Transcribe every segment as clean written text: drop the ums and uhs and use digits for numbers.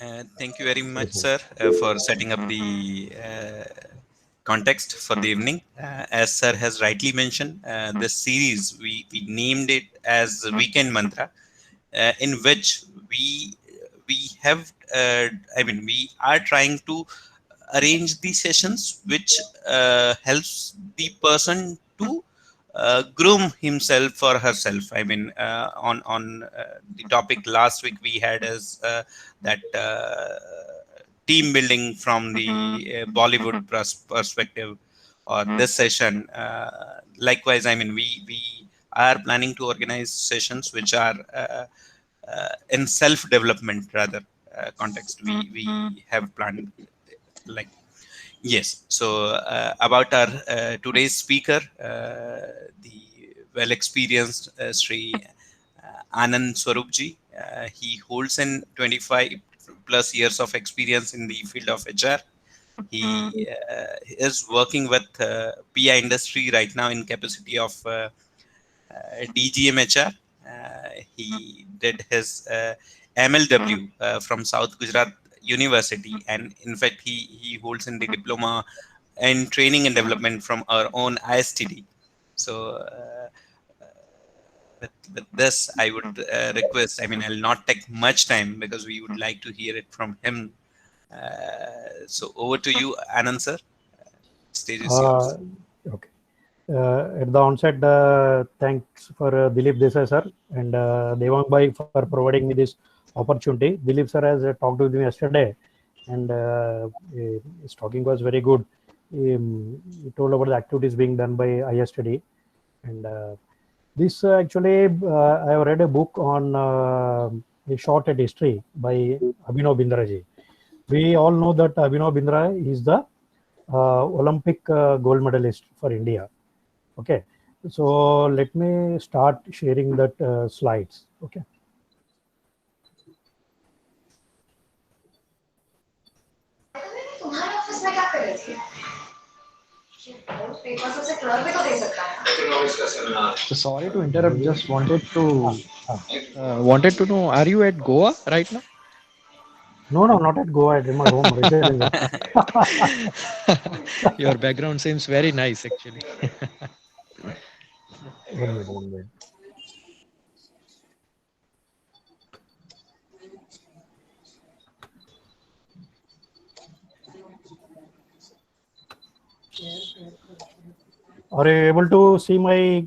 Thank you very much, Yes, sir, for setting up the context for the evening. As sir has rightly mentioned, this series we named it as Weekend Mantra, in which we have, we are trying to arrange the sessions which helps the person to groom himself or herself. On the topic last week we had as that team building from the Bollywood perspective, or this session. Likewise, we are planning to organize sessions which are in self development rather context. We have planned like. Yes. So about our today's speaker, the well experienced Sri Anand Swarupji. He holds in 25 plus years of experience in the field of HR. He is working with PI industry right now in capacity of DGM HR. He did his MLW from South Gujarat University, and in fact, he holds in the diploma in training and development from our own ISTD. So, with this, I would request. I'll not take much time because we would like to hear it from him. So, over to you, Anand sir. Stage is yours. Okay. At the onset, thanks for Dilip Desai sir and Devang Bhai for providing me this opportunity. Dilip sir has talked with me yesterday, and his talking was very good. He told about the activities being done by ISTD, and this actually I have read a book on a shorted history by Abhinav Bindra. We all know that Abhinav Bindra is the Olympic gold medalist for India. Okay, so let me start sharing that slides. Okay. तुम्हारे office में क्या कर रही थी? Paper सबसे clerk भी तो दे सकता है ना। इकोनॉमिक्स का seminar. So sorry to interrupt. Just wanted to know, are you at Goa right now? No, not at Goa. At my home residence. Your background seems very nice, actually. One minute. Are you able to see my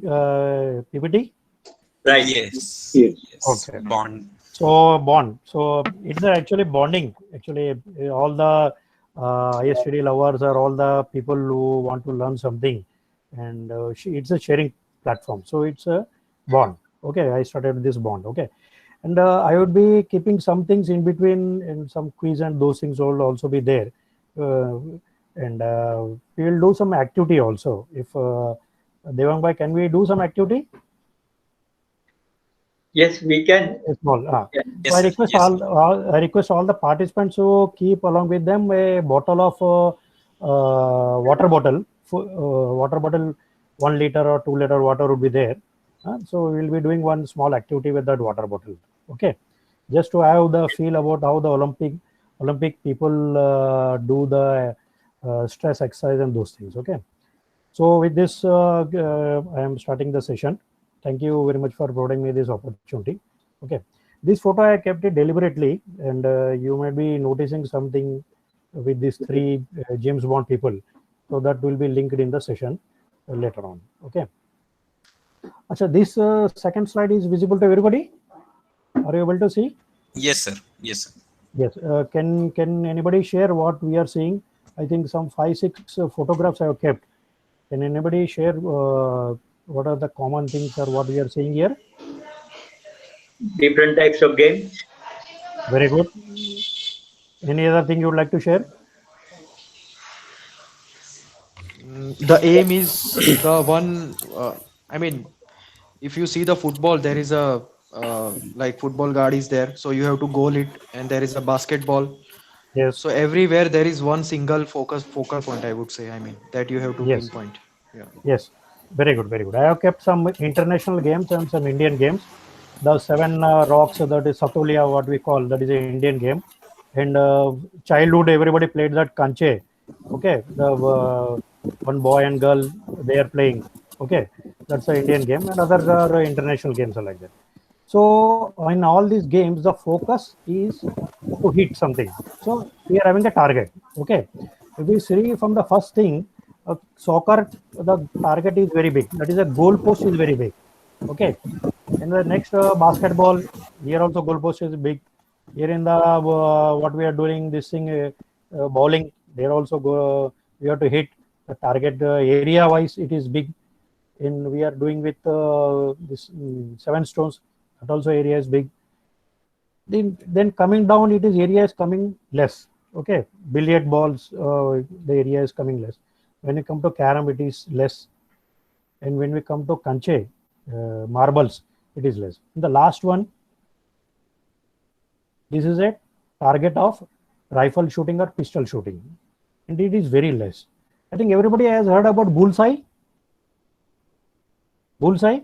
PPT? Right. Yes. Okay. Bond. So bond. So it's actually bonding. Actually, all the ISTD lovers are all the people who want to learn something, and it's a sharing platform. So it's a bond. Okay, I started this bond. Okay, and I would be keeping some things in between, and some quiz and those things will also be there. And we will do some activity also. If Devang Bhai, can we do some activity? Yes, we can. Small. Yes, So sir. I request all the participants to keep along with them a bottle of water bottle. Water bottle, 1 liter or 2 liter water would be there. So we'll be doing one small activity with that water bottle. Okay, just to have the feel about how the Olympic people do the stress exercise and those things. Okay. So with this, I am starting the session. Thank you very much for providing me this opportunity. Okay, this photo I kept it deliberately, and you might be noticing something with these three James Bond people. So that will be linked in the session later on. Okay. Achha, this second slide is visible to everybody. Are you able to see? Yes, sir. Yes, sir. Yes. Can anybody share what we are seeing? I think some 5-6 photographs I have kept. Can anybody share what are the common things or what we are seeing here? Different types of games. Very good. Any other thing you would like to share? The aim is the one. If you see the football, there is a like football guard is there, so you have to goal it, and there is a basketball. Yes. So everywhere there is one single focal point, I would say. That you have to Yes. pinpoint. Yeah. Yes. Very good. Very good. I have kept some international games and some Indian games. The 7 rocks, that is Satolia, what we call, that is an Indian game. And childhood, everybody played that kanche. Okay, the one boy and girl they are playing. Okay, that's an Indian game, and others are international games are like that. So in all these games, the focus is to hit something. So we are having a target. Okay, if we see from the first thing, soccer, the target is very big. That is a goal post is very big. Okay, in the next basketball, here also goal post is big. Here in the what we are doing this thing bowling, there also go we have to hit the target area wise. It is big. In we are doing with this 7 stones, that also area is big. Then coming down, it is area is coming less. Okay, billiard balls, the area is coming less. When we come to carom, it is less, and when we come to kanche, marbles, it is less. The last one, this is a target of rifle shooting or pistol shooting, and it is very less. I think everybody has heard about bullseye. Bullseye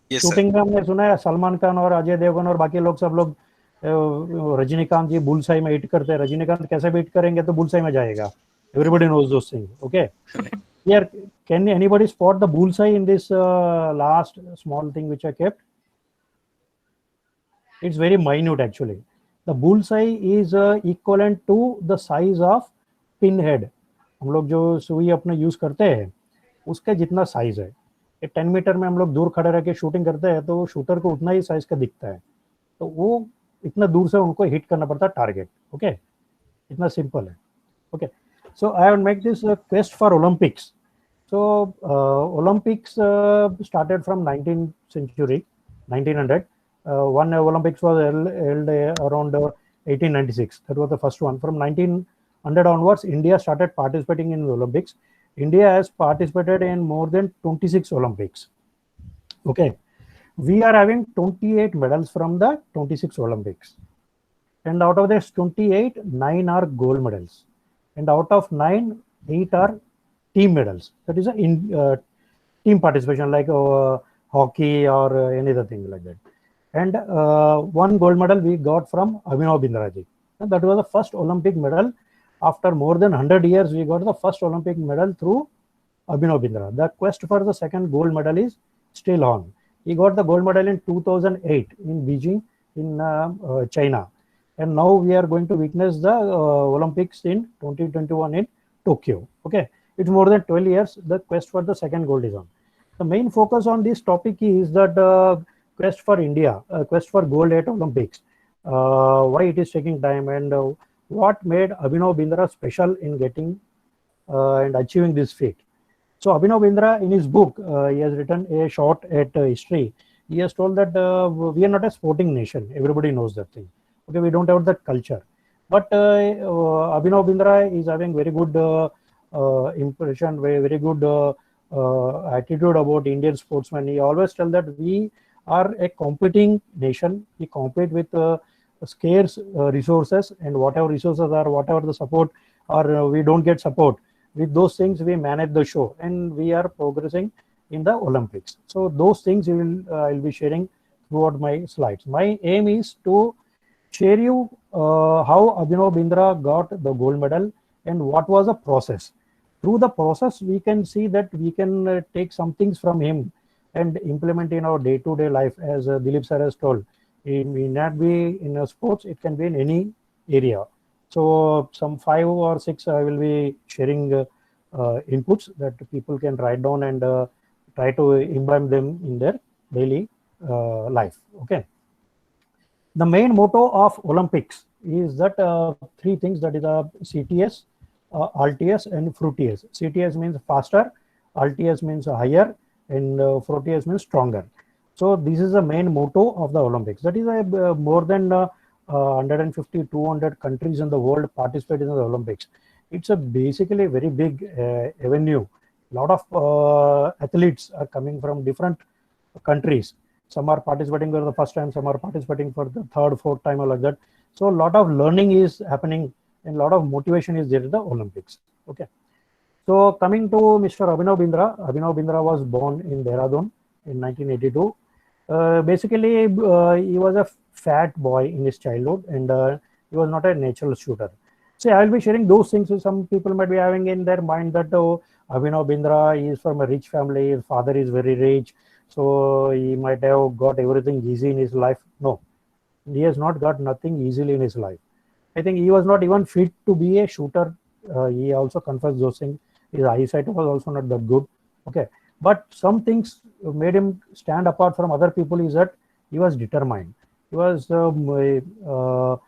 Yes, sir. Shooting में हमने सुना है सलमान खान और अजय देवगन और बाकी लोग सब लोग रजनीकांत जी बुलसाई में हिट करते हैं. रजनीकांत कैसे भी हिट करेंगे तो बुलसाई में जाएगा. Everybody knows those things. Okay, here can anybody spot the bullseye in this last small thing which I kept? It's very minute actually. The bullseye is equivalent to the size of pinhead. हम लोग जो सुई अपने use करते हैं उसका जितना size है. 10 मीटर में हम लोग दूर खड़े रह के शूटिंग करते हैं तो शूटर को उतना ही साइज का दिखता है. तो वो इतना दूर से उनको हिट करना पड़ता है टारगेट. ओके, इतना सिंपल है. Okay, so I will make this quest for Olympics. So Olympics started from 19th century, 1900. One Olympics was held around 1896. That was the first one. From 1900 onwards, India started participating in the Olympics. India has participated in more than 26 Olympics. Okay, we are having 28 medals from the 26 Olympics, and out of this 28, 9 are gold medals, and out of 9, 8 are team medals. That is a team participation like hockey or any other thing like that. And one gold medal we got from Abhinav Bindra ji. And that was the first Olympic medal. After more than 100 years, we got the first Olympic medal through Abhinav Bindra. The quest for the second gold medal is still on. He got the gold medal in 2008 in Beijing in China. And now we are going to witness the Olympics in 2021 in Tokyo. Okay. It's more than 12 years. The quest for the second gold is on. The main focus on this topic is that quest for India, quest for gold at Olympics. Why it is taking time and what made Abhinav Bindra special in getting and achieving this feat. So Abhinav Bindra in his book, he has written a short at history. He has told that we are not a sporting nation. Everybody knows that thing. Okay, we don't have that culture. But Abhinav Bindra is having very good impression, very good attitude about Indian sportsmen. He always tell that we are a competing nation. We compete with scarce resources, and whatever resources are, whatever the support, or we don't get support. With those things, we manage the show, and we are progressing in the Olympics. So those things I'll be sharing throughout my slides. My aim is to share you how Abhinav Bindra got the gold medal and what was the process. Through the process, we can see that we can take some things from him and implement in our day-to-day life, as Dilip sir has told. It may not be in sports, it can be in any area. So some 5 or 6 I will be sharing inputs that people can write down and try to imbibe them in their daily life. Okay. The main motto of Olympics is that 3 things, that is CTS, RTS and Fruities. CTS means faster, RTS means higher, and Fruities means stronger. So this is the main motto of the Olympics. That is more than 150, 200 countries in the world participate in the Olympics. It's a basically very big avenue. A lot of athletes are coming from different countries. Some are participating for the first time, some are participating for the third, fourth time or like that. So a lot of learning is happening and a lot of motivation is there in the Olympics. Okay. So coming to Mr. Abhinav Bindra. Abhinav Bindra was born in Dehradun in 1982. Basically, he was a fat boy in his childhood, and He was not a natural shooter. See, I will be sharing those things. Some people might be having in their mind that, oh, Abhinav Bindra is from a rich family, his father is very rich, so he might have got everything easy in his life. No, he has not got nothing easily in his life. I think he was not even fit to be a shooter. He also confessed those things. His eyesight was also not that good. Okay, but some things made him stand apart from other people is that he was determined. He was all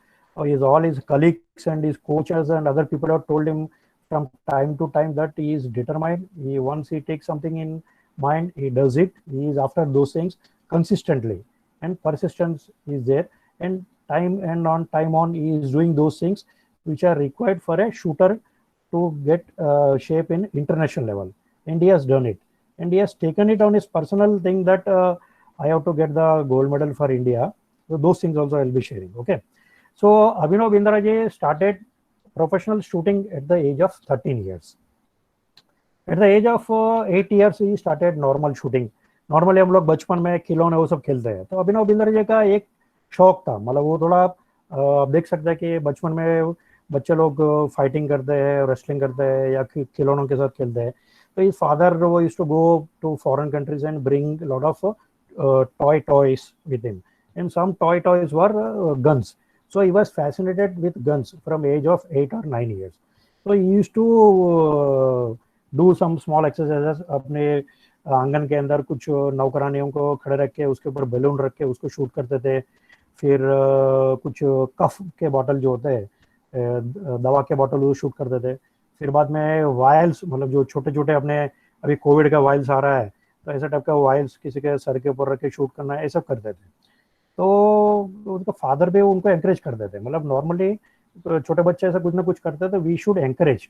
his colleagues and his coaches and other people have told him from time to time that he is determined. He once he takes something in mind, he does it. He is after those things consistently, and persistence is there. And time on, he is doing those things which are required for a shooter to get shape in international level. And he has done it. And he has taken it on his personal thing that I have to get the gold medal for India. So those things also I'll be sharing. Okay. So Abhinav Bindra ji started professional shooting at the age of 13 years. At the age of 8 years he started normal shooting. Normally हम लोग बचपन में खिलौने वो सब खेलते हैं, तो अभिनव बिंद्रा जी का एक शौक था, मतलब वो थोड़ा आप देख सकते हैं कि बचपन में बच्चे लोग फाइटिंग करते हैं, रेसलिंग करते हैं या खिलौनों के साथ खेलते हैं. तो his father used to go to foreign countries and bring a lot of toys with him, and some toys were guns. So he was fascinated with guns from age of 8 or 9 years. So he used to do some small exercises. अपने आंगन के अंदर कुछ नौकरानियों को खड़े रख के उसके ऊपर बैलून रख के उसको शूट करते थे. फिर कुछ कफ के बॉटल जो होते हैं, दवा के बॉटल वो शूट करते थे. फिर बाद में वायल्स, मतलब जो छोटे छोटे अपने अभी कोविड का वायल्स आ रहा है, तो ऐसा टाइप का वायल्स किसी के सर के ऊपर रख के शूट करना है, ऐसा करते थे. तो उनका फादर भी उनको एंकरेज करते थे. मतलब नॉर्मली छोटे बच्चे ऐसा कुछ ना कुछ करते थे, we should encourage.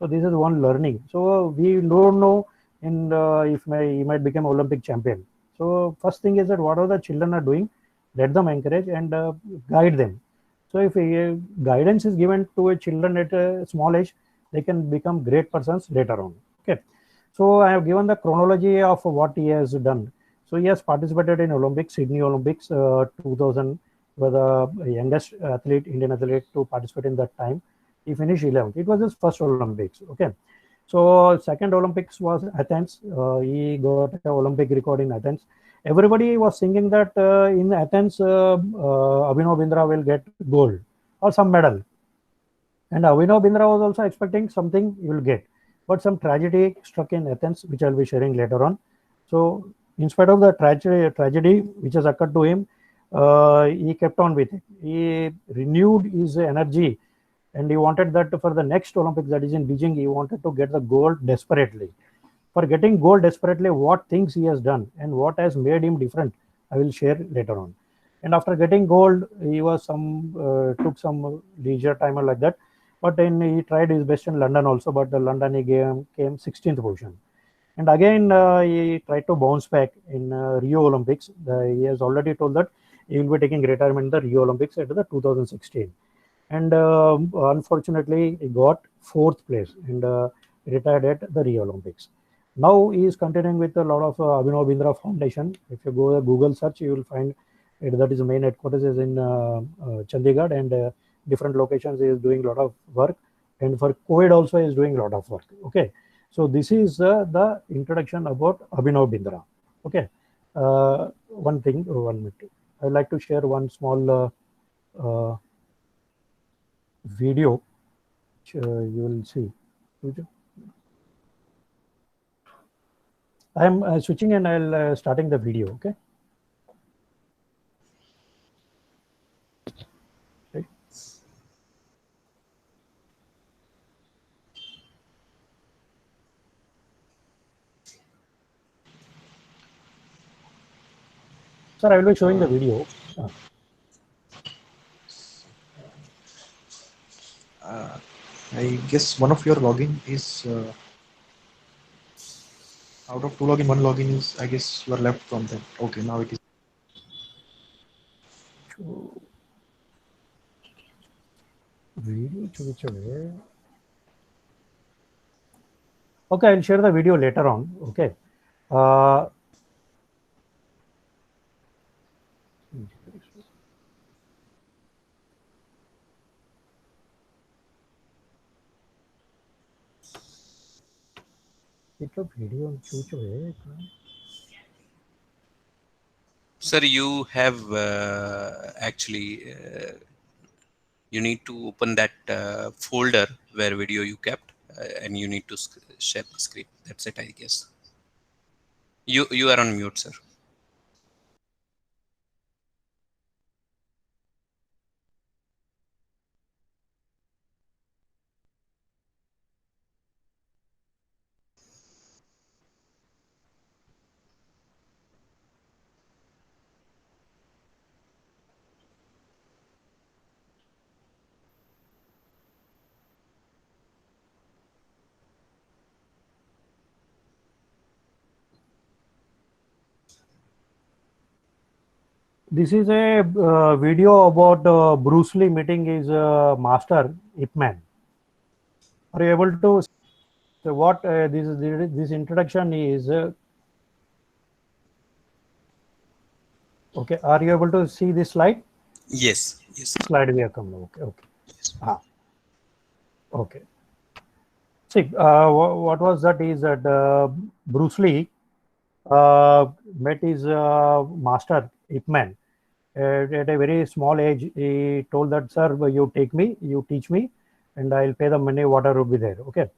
So this is one learning. So we don't know in if he might become Olympic champion. So first thing is that whatever the children are doing, let them encourage and guide them. So if guidance is given to a children at a small age, they can become great persons later on. Okay. So I have given the chronology of what he has done. So he has participated in Olympics, Sydney Olympics 2000, was the youngest athlete, Indian athlete to participate in that time. He finished 11th. It was his first Olympics. Okay. So second Olympics was Athens. He got an Olympic record in Athens. Everybody was thinking that in Athens, Abhinav Bindra will get gold or some medal. And Abhinav Bindra was also expecting something he will get. But some tragedy struck in Athens, which I'll be sharing later on. So in spite of the tragedy which has occurred to him, he kept on with it. He renewed his energy. And he wanted that for the next Olympics, that is in Beijing, he wanted to get the gold desperately. For getting gold desperately, what things he has done and what has made him different, I will share later on. And after getting gold, he was took some leisure time or like that. But then he tried his best in London also, but London he came 16th position. And again, he tried to bounce back in Rio Olympics. He has already told that he will be taking retirement in the Rio Olympics at the 2016. And unfortunately, he got 4th place and retired at the Rio Olympics. Now he is continuing with a lot of Abhinav Bindra Foundation. If you go to Google search, you will find it, that his main headquarters is in Chandigarh, and different locations he is doing a lot of work. And for COVID also he is doing a lot of work. Okay. So this is the introduction about Abhinav Bindra. Okay. One minute. I would like to share one small video which you will see. I am switching and I'll starting the video. Okay. Right. Sir, I will be showing the video. I guess one of your login is out of 2 login, 1 login is, I guess you are left from them. Okay, now it is. Video. Okay, I'll share the video later on. Okay. इतना video चूचो है Sir, you have actually you need to open that folder where video you kept, and you need to share the screen. That's it, I guess. You are on mute, sir. This is a video about Bruce Lee meeting his master Ip Man. Are you able to? So what this introduction is? Okay, are you able to see this slide? Yes, yes. Slide we are coming. Okay, okay. Yes. Okay. See, what was that is that Bruce Lee met his master Ip Man at a very small age. He told that, sir, you take me, you teach me, and I'll pay the money, whatever will be there. Okay.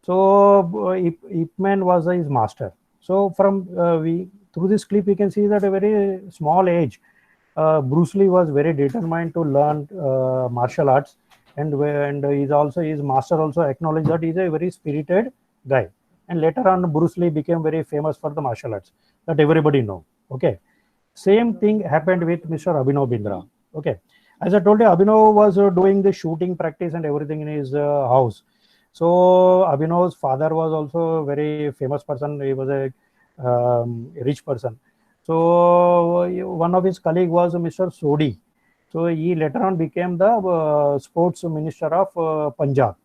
So Ip Man was his master. So from we through this clip we can see that a very small age, Bruce Lee was very determined to learn martial arts, and his master also acknowledged that he's a very spirited guy. And later on, Bruce Lee became very famous for the martial arts that everybody know. Okay, same thing happened with Mr. Abhinav Bindra. Okay, as I told you, Abhinav was doing the shooting practice and everything in his house. So Abhinav's father was also a very famous person. He was a rich person. So one of his colleague was Mr. Sodhi. So he later on became the sports minister of Punjab.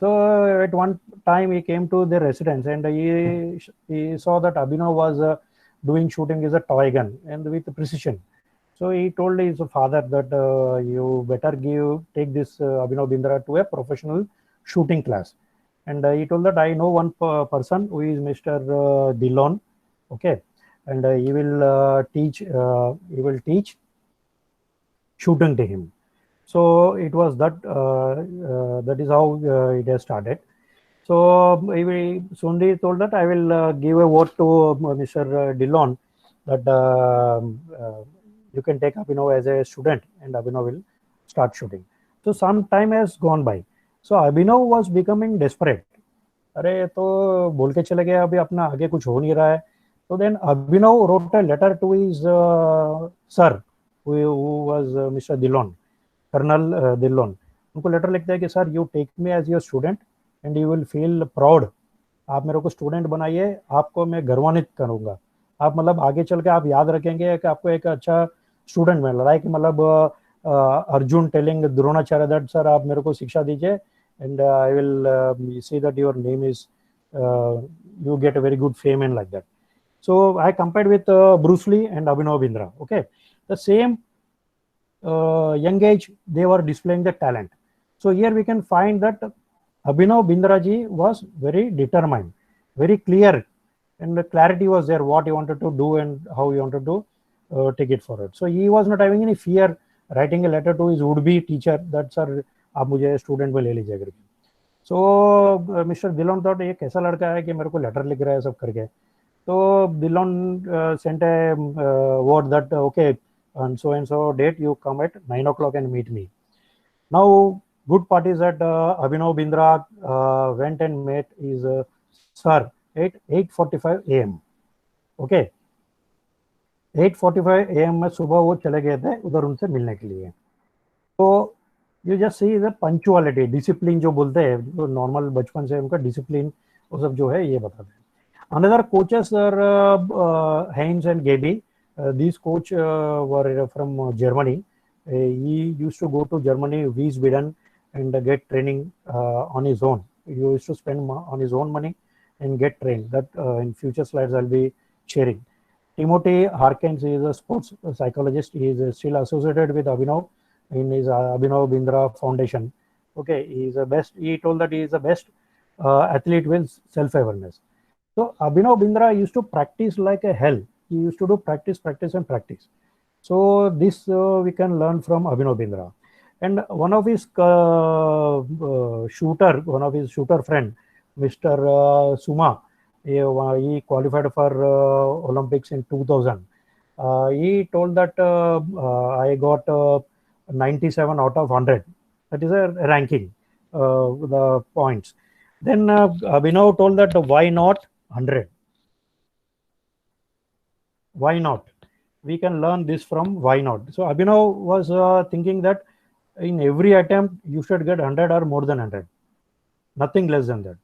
So at one time he came to the residence and he saw that Abhinav was doing shooting with a toy gun and with precision. So he told his father that you better take this Abhinav Bindra to a professional shooting class. And he told that I know one person who is Mr. Dillon. Okay, and he will teach shooting to him. So it was that is how it has started. So Sundi told that I will give a vote to Mr. Dillon that you can take Abhinav as a student and Abhinav will start shooting. So some time has gone by. So Abhinav was becoming desperate. अरे तो बोल के चले गए अभी अपना आगे कुछ हो नहीं रहा है. So then Abhinav wrote a letter to his sir who was Mr. Dillon, Colonel Dillon. उनको लेटर लिखता है कि sir you take me as your student and you will feel proud. आप मेरे को स्टूडेंट बनाइए, आपको मैं गौरवान्वित करूंगा. आप मतलब आगे चल के आप याद रखेंगे कि आपको एक अच्छा स्टूडेंट मिल रहा है कि मतलब Arjun telling Dronacharya that sir आप मेरे को शिक्षा दीजिए and I will see that your name is you get a very good fame and like that. So I compared with Bruce Lee and Abhinav Bindra. Okay, the same young age they were displaying the talent. So here we can find that Abhinav Bindra ji was very determined, very clear, and the clarity was there what he wanted to do and how he wanted to take it forward. So he was not having any fear writing a letter to his would-be teacher that sir आप मुझे student में ले लीजिए करके. सो mister Dhillon thought ये कैसा लड़का है कि मेरे को लेटर लिख रहा है सब करके. तो Dhillon sent a word that okay on so date you come at 9 o'clock and meet me. Now good part is that Abhinav Bindra went and met his sir at 8:45 a.m. Okay, 8:45 a.m. में सुबह वो चले गए थे उधर उनसे मिलने के लिए. तो you just see the punctuality, discipline जो बोलते हैं, जो नॉर्मल बचपन से उनका डिसिप्लिन वो सब जो है ये बताते हैं. Another coaches are Heinz and Gaby. These coach were from Germany. He used to go to Germany, Wiesbaden, and get training on his own. He used to spend on his own money and get trained. That in future slides I'll be sharing. Timothy Harkins is a sports psychologist. He is still associated with Abhinav in his Abhinav Bindra Foundation. Okay, he is the best. He told that he is the best athlete with self-awareness. So Abhinav Bindra used to practice like a hell. He used to do practice, practice, and practice. So this we can learn from Abhinav Bindra. And one of his shooter friend, Mr. Suma, he qualified for Olympics in 2000. He told that I got 97 out of 100. That is a ranking, the points. Then Abhinav told that why not 100? Why not? We can learn this from why not. So Abhinav was thinking that in every attempt you should get 100 or more than 100, nothing less than that.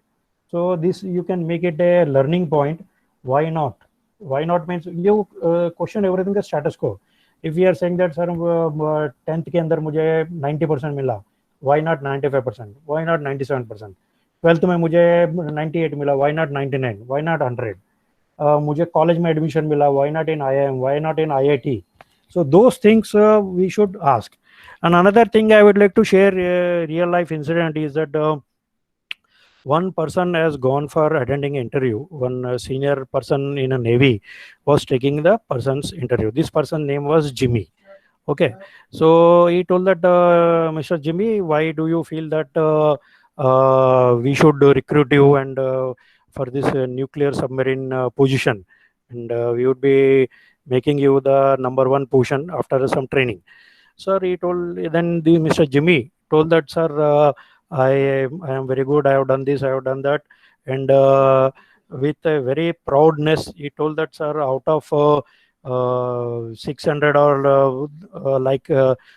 So this you can make it a learning point. Why not? Why not means you question everything as status quo. If we are saying that sir 10th के अंदर मुझे 90% मिला, why not 95%? Why not 97%? 12th में मुझे 98 मिला, why not 99? Why not 100? मुझे college में admission मिला, why not in IIM? Why not in IIT? So those things we should ask. And another thing I would like to share real life incident is that one person has gone for attending interview. One senior person in a Navy was taking the person's interview. This person name was Jimmy. Okay, so he told that Mr. Jimmy, why do you feel that we should recruit you and for this nuclear submarine position, and we would be making you the number one position after some training. Sir, he told, then the Mr. Jimmy told that, sir, I am very good, I have done this, I have done that, and with a very proudness he told that, sir, out of 600 or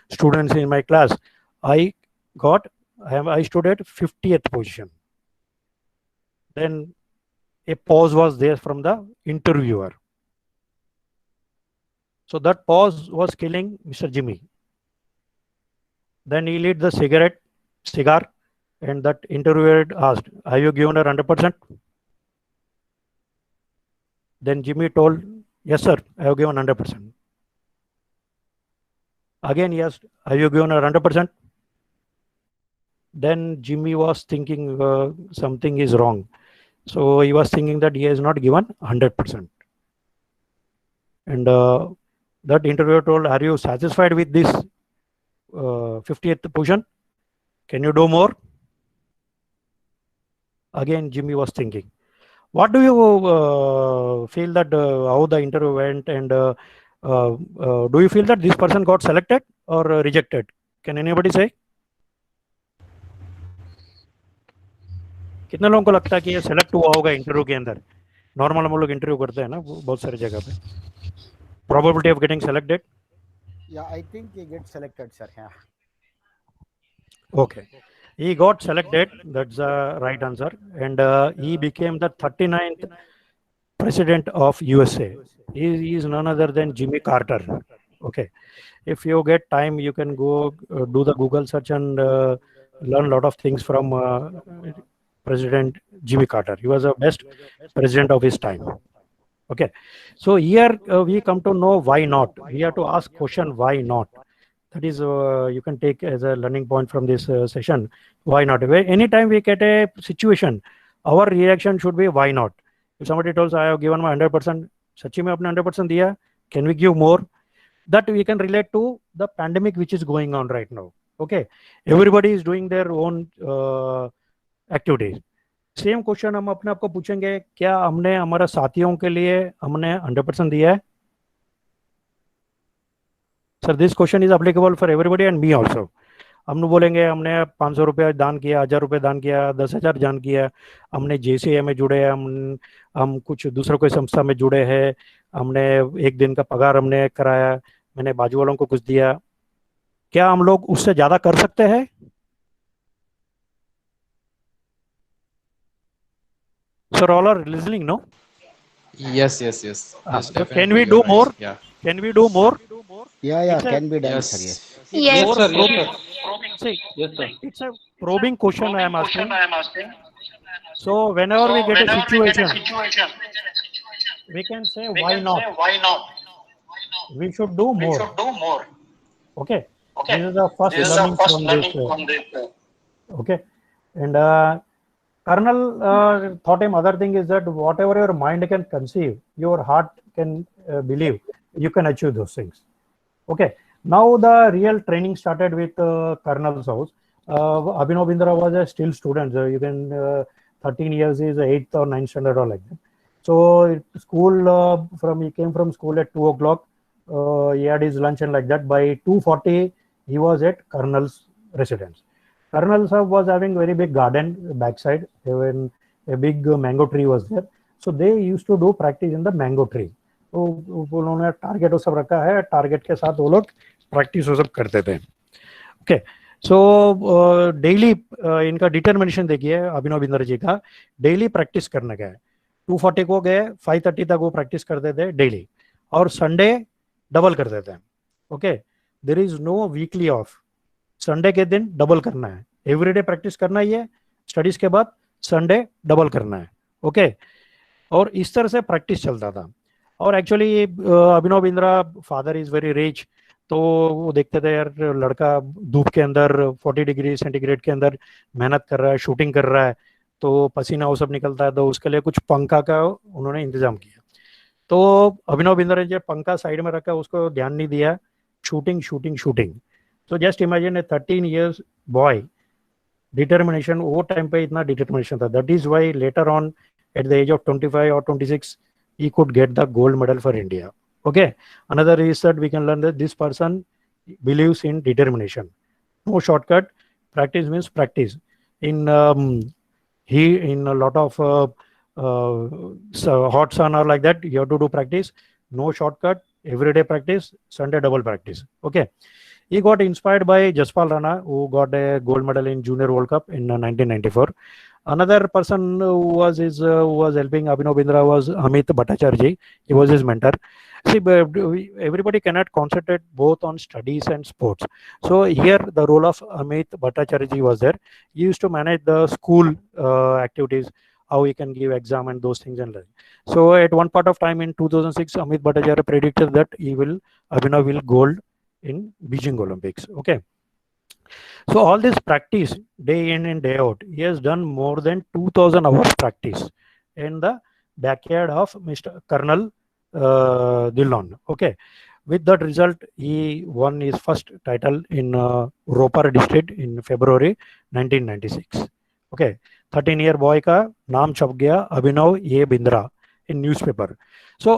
students in my class, I stood at 50th position. Then a pause was there from the interviewer. So that pause was killing Mr. Jimmy. Then he lit the cigar, and that interviewer asked, have you given her 100%? Then Jimmy told, yes, sir, I have given 100%. Again, he asked, have you given her 100%? Then Jimmy was thinking something is wrong. So he was thinking that he has not given 100%. And that interviewer told, are you satisfied with this 50th position? Can you do more? Again, Jimmy was thinking. What do you feel that how the interview went, and do you feel that this person got selected or rejected? Can anybody say? कितने लोगों को लगता है कि ये select हुआ होगा interview के अंदर? नॉर्मल हम लोग इंटरव्यू करते हैं ना बहुत सारी जगह पे. Probability of getting selected? Yeah, I think he gets selected, sir. Yeah. Okay. He got selected. That's the right answer. And he became the 39th president of USA. He is none other than Jimmy Carter. Okay. If you get time, you can go do the Google search and learn a lot of things from President Jimmy Carter. He was the best president of his time. Okay. So here we come to know why not. We have to ask question why not. That is, you can take as a learning point from this session. Why not? Anytime we get a situation, our reaction should be why not. If somebody tells I have given my 100%, Sachi mein apne 100% diya, can we give more? That we can relate to the pandemic which is going on right now. Okay, everybody is doing their own activities. Same question हम अपने आप को पूछेंगे, क्या हमने हमारे साथियों के लिए हमने 100% दिया है? Sir this question is applicable for everybody and me also. हम बोलेंगे हमने 500 रुपये दान किया, 1000 रुपये दान किया, 10,000 दान किया, हमने JCA में जुड़े हैं, हम कुछ दूसरों कोई संस्था में जुड़े हैं, हमने एक दिन का पगार हमने कराया, मैंने बाजू वालों को कुछ दिया. क्या हम लोग उससे ज्यादा कर सकते हैं? Sir, all are listening, no? Yes. So can we do more? Yeah. Can we do more? Yeah, It's a- can be done, Yes. sir. Yes. Yes. See, Yes, sir. it's a probing question I am asking. So whenever we get a situation, we can say why not? We should do more. Okay. This is the first learning from this. Okay. And Colonel thought him other thing is that whatever your mind can conceive, your heart can believe, you can achieve those things. Okay. Now the real training started with Colonel's house. Abhinav Bindra was a still student. You can 13 years is 8th or 9th standard or like that. So school he came from school at 2 o'clock. He had his lunch and like that. By 2:40 he was at Colonel's residence. Colonel Sahab was having very big garden backside. Even a big mango tree was there. So they used to do practice in the mango tree. तो उन्होंने target वो सब रखा है, target के साथ वो लोग प्रैक्टिस वो सब करते थे. ओके, सो डेली इनका डिटर्मिनेशन देखिए अभिनव बिंद्रा जी का. डेली प्रैक्टिस करने का है. 2:40 को गए, 5:30 तक वो प्रैक्टिस करते थे डेली, और संडे डबल करते थे. Okay, there is no weekly off. Sunday के दिन डबल करना है, एवरीडे प्रैक्टिस करना ही है. स्टडीज के बाद संडे डबल करना है. ओके, और इस तरह से प्रैक्टिस चलता था. और actually Abhinav Bindra father is very rich, तो वो देखते थे यार लड़का धूप के अंदर 40 डिग्री सेंटीग्रेड के अंदर मेहनत कर रहा है, शूटिंग कर रहा है, तो पसीना वो सब निकलता है, तो उसके लिए कुछ पंखा का उन्होंने इंतजाम किया. तो अभिनव बिंद्रा ने पंखा साइड में रखा, उसको ध्यान नहीं दिया, शूटिंग शूटिंग शूटिंग. तो just imagine a 13 years boy, determination. वो टाइम पे इतना डिटर्मिनेशन था. That is why later on at the age of 25 or 26 he could get the gold medal for India. Okay, another is that we can learn that this person believes in determination. No shortcut. Practice means practice. In a lot of hot sun or like that, you have to do practice. No shortcut. Everyday practice. Sunday double practice. Okay. He got inspired by Jaspal Rana, who got a gold medal in Junior World Cup in 1994. Another person who was helping Abhinav Bindra was Amit Bhattacharya. He was his mentor. See, everybody cannot concentrate both on studies and sports. So here the role of Amit Bhattacharya was there. He used to manage the school activities, how he can give exam and those things and like. So at one part of time in 2006, Amit Bhattacharya predicted that Abhinav will gold in Beijing Olympics. Okay. So all this practice day in and day out, he has done more than 2,000 hours practice in the backyard of Mr. Colonel Dillon. Okay, with that result, he won his first title in Ropar district in February 1996. Okay, 13-year boy का नाम छप गया अभिनव ये Bindra in newspaper. So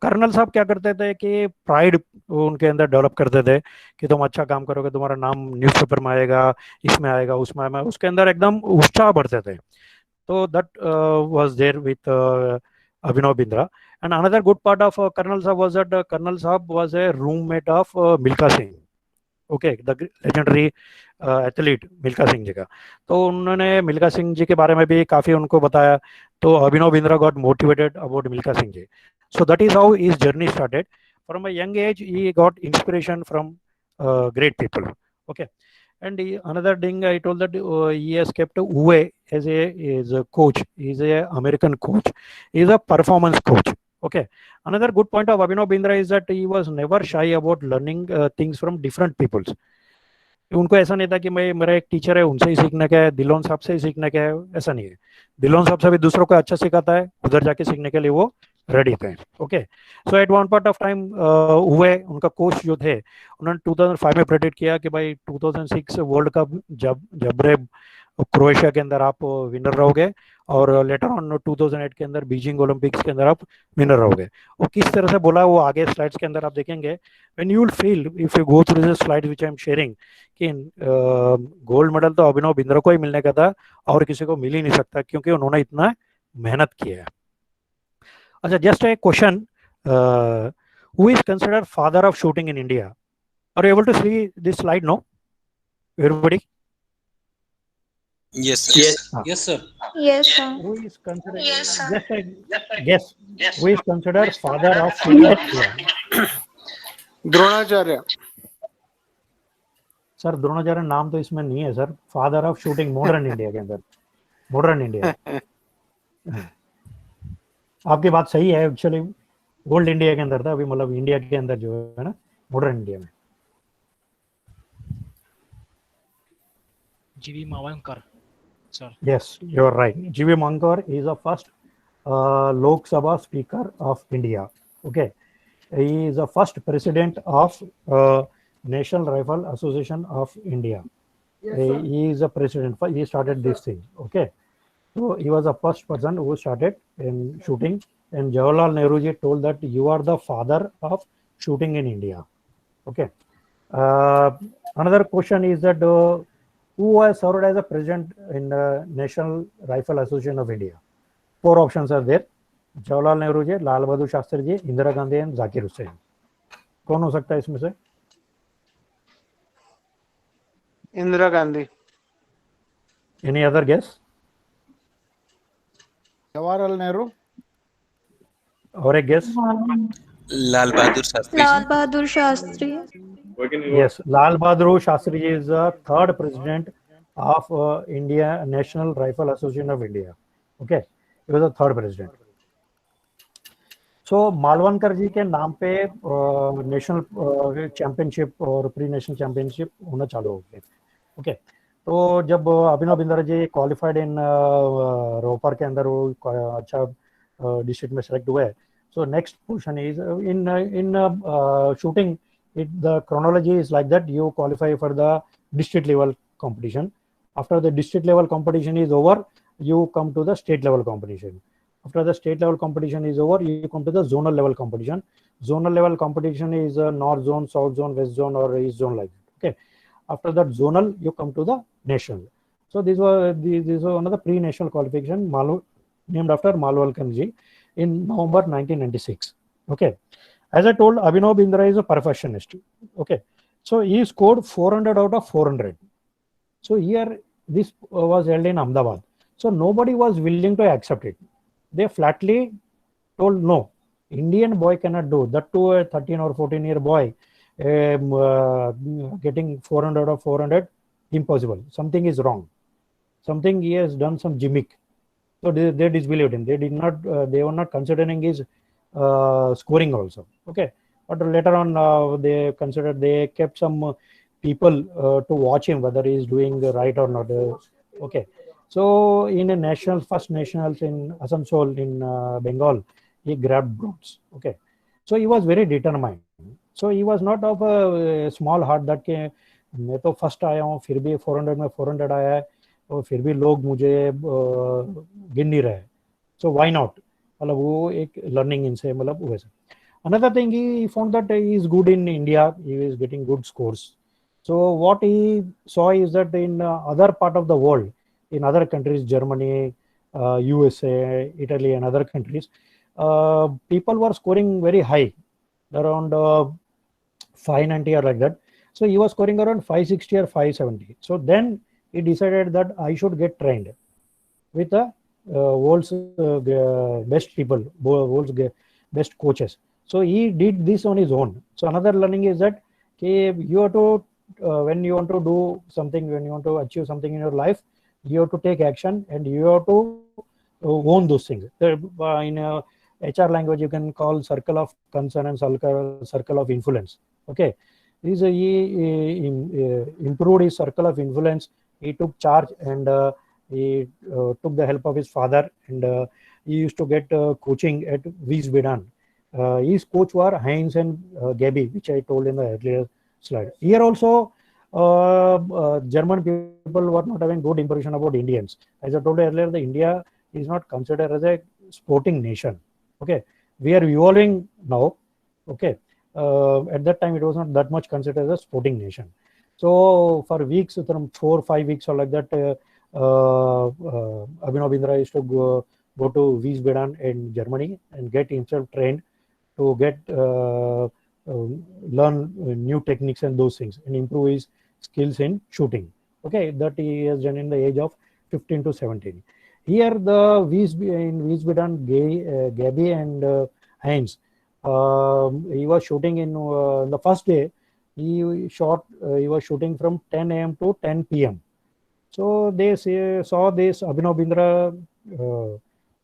colonel साहब क्या करते थे कि प्राइड उनके अंदर डेवलप करते थे कि तुम अच्छा काम करोगे, तुम्हारा नाम न्यूज़पेपर में आएगा, इसमें आएगा, उसमें आएगा, उसके अंदर एकदम उत्साह बढ़ते थे. तो that was there with Abhinav Bindra. And another good part of colonel साहब वाज दैट कर्नल साहब was a roommate of Milkha Singh. Okay, the legendary athlete Milkha Singh ji का. तो उन्होंने मिल्खा सिंह जी के बारे में भी काफ़ी उनको बताया. तो Abhinav Bindra got motivated about Milkha Singh ji. So that is how his journey started. From a young age, he got inspiration from great people. Okay, and another thing I told that he has kept Uwe as a coach. He is a American coach. He is a performance coach. Okay. Another good point of Abhinav Bindra is that he was never shy about learning things from different peoples. उनको ऐसा नहीं था कि मैं मेरा एक teacher है उनसे ही सीखने का है, दिलोन साहब से ही सीखने का है, ऐसा नहीं है. दिलोन साहब से भी दूसरों को अच्छा सिखाता है, उधर जाके सीखने के लिए वो रेडी थे. Okay, so at one part of time हुए उनका कोच जो थे उन्होंने 2005 में प्रेडिक्ट किया कि भाई 2006 वर्ल्ड कप जब क्रोएशिया के अंदर आप विनर रहोगे, और लेटर ऑन 2008 के अंदर बीजिंग ओलंपिक्स के अंदर आप विनर रहोगे. वो किस तरह से बोला वो आगे स्लाइड्स के अंदर आप देखेंगे. When you will feel if you go through this slide which I am sharing कि गोल्ड मेडल तो अभिनव बिंद्रा को ही मिलने का था और किसी को मिल ही नहीं सकता, क्योंकि उन्होंने इतना मेहनत किया है. अच्छा, just a question, who is considered father of shooting in India? Are you able to see this slide? No everybody? Yes. Yes, sir. Yes, sir. Who is considered? Yes, sir. Just a guess. Who is considered father of shooting in India? Dronacharya. Sir Dronacharya नाम तो इसमें नहीं है sir. Father of shooting modern India के अंदर, modern India. आपकी बात सही है. एक्चुअली ओल्ड इंडिया के अंदर था, अभी मतलब इंडिया के अंदर जो है ना मॉडर्न इंडिया में. जीवी Mavalkar. Yes, you're right. G.V. Mankar is the first Lok Sabha Speaker of India. Okay, he is the first president of National Rifle Association of India. He is a president. He started this thing. Okay, so he was the first person who started in shooting. And Jawaharlal Nehruji told that you are the father of shooting in India. Okay. Another question is that who has served as a president in the National Rifle Association of India? 4 options are there. Jawaharlal Nehru ji, Lal Bahadur Shastri ji, Indira Gandhi and Zakir Husain. कौन हो सकता है इसमें से? Indira Gandhi. Any other guess? Jawaharlal Nehru. और एक guess? Lal Bahadur Shastri Lal ji. Bahadur Shastri. Yes, Lal Bahadur Shastri ji is the 3rd president of India National Rifle Association of India. Okay, he was the 3rd president. So Malvankar जी के नाम पे national championship और pre national championship होना चालू हो गए. Okay, तो जब अभिनव बिंद्रा जी क्वालिफाइड इन रोपर के अंदर वो अच्छा डिस्ट्रिक्ट में सेलेक्ट हुए. So next question is in shooting, the chronology is like that. You qualify for the district level competition. After the district level competition is over, you come to the state level competition. After the state level competition is over, you come to the zonal level competition. Zonal level competition is north zone, south zone, west zone, or east zone like that. Okay. After that zonal, you come to the national. So this was another pre-national qualification named after Malwalkar ji in November 1996. Okay. As I told, Abhinav Bindra is a perfectionist. Okay. So he scored 400 out of 400. So here this was held in Ahmedabad. So nobody was willing to accept it. They flatly told no, Indian boy cannot do that. To a 13 or 14-year boy getting 400 out of 400, impossible. Something is wrong. Something he has done some gimmick. So they disbelieved him. They did not. They were not considering his scoring also. Okay, but later on they considered. They kept some people to watch him whether he is doing right or not. Okay. So in a first nationals in Asansol in Bengal, he grabbed bronze. Okay, so he was very determined. So he was not of a small heart that के मैं तो first आया हूँ फिर भी 400 में 400 आया है और फिर भी लोग मुझे गिन नहीं रहे. So why not? मतलब वो एक learning इनसे मतलब वैसे. Another thing he found that he is good in India. He is getting good scores. So what he saw is that in other part of the world, in other countries, Germany, USA, Italy, and other countries, people were scoring very high, around 590 or like that. So he was scoring around 560 or 570. So then he decided that I should get trained with the world's best people, world's best coaches. So he did this on his own. So another learning is that you have to, when you want to do something, when you want to achieve something in your life, you have to take action and you have to own those things. In HR language, you can call circle of concern and circle of influence. Okay, he improved his circle of influence. He took charge and he took the help of his father, and he used to get coaching at Wiesbaden. His coach were Heinz and Gabi, which I told in the earlier slide. Here also, German people were not having good impression about Indians. As I told you earlier, the India is not considered as a sporting nation. Okay, we are evolving now. Okay, at that time it was not that much considered as a sporting nation. So for weeks, from 4 or 5 weeks or like that, Abhinav Bindra used to go to Wiesbaden in Germany and get himself trained to get learn new techniques and those things and improve his skills in shooting. Okay, that he has done in the age of 15 to 17. Here in Wiesbaden, Gabi and Heinz, he was shooting in the first day. He was shooting from 10 a.m. to 10 p.m. So they saw this Abhinav Bindra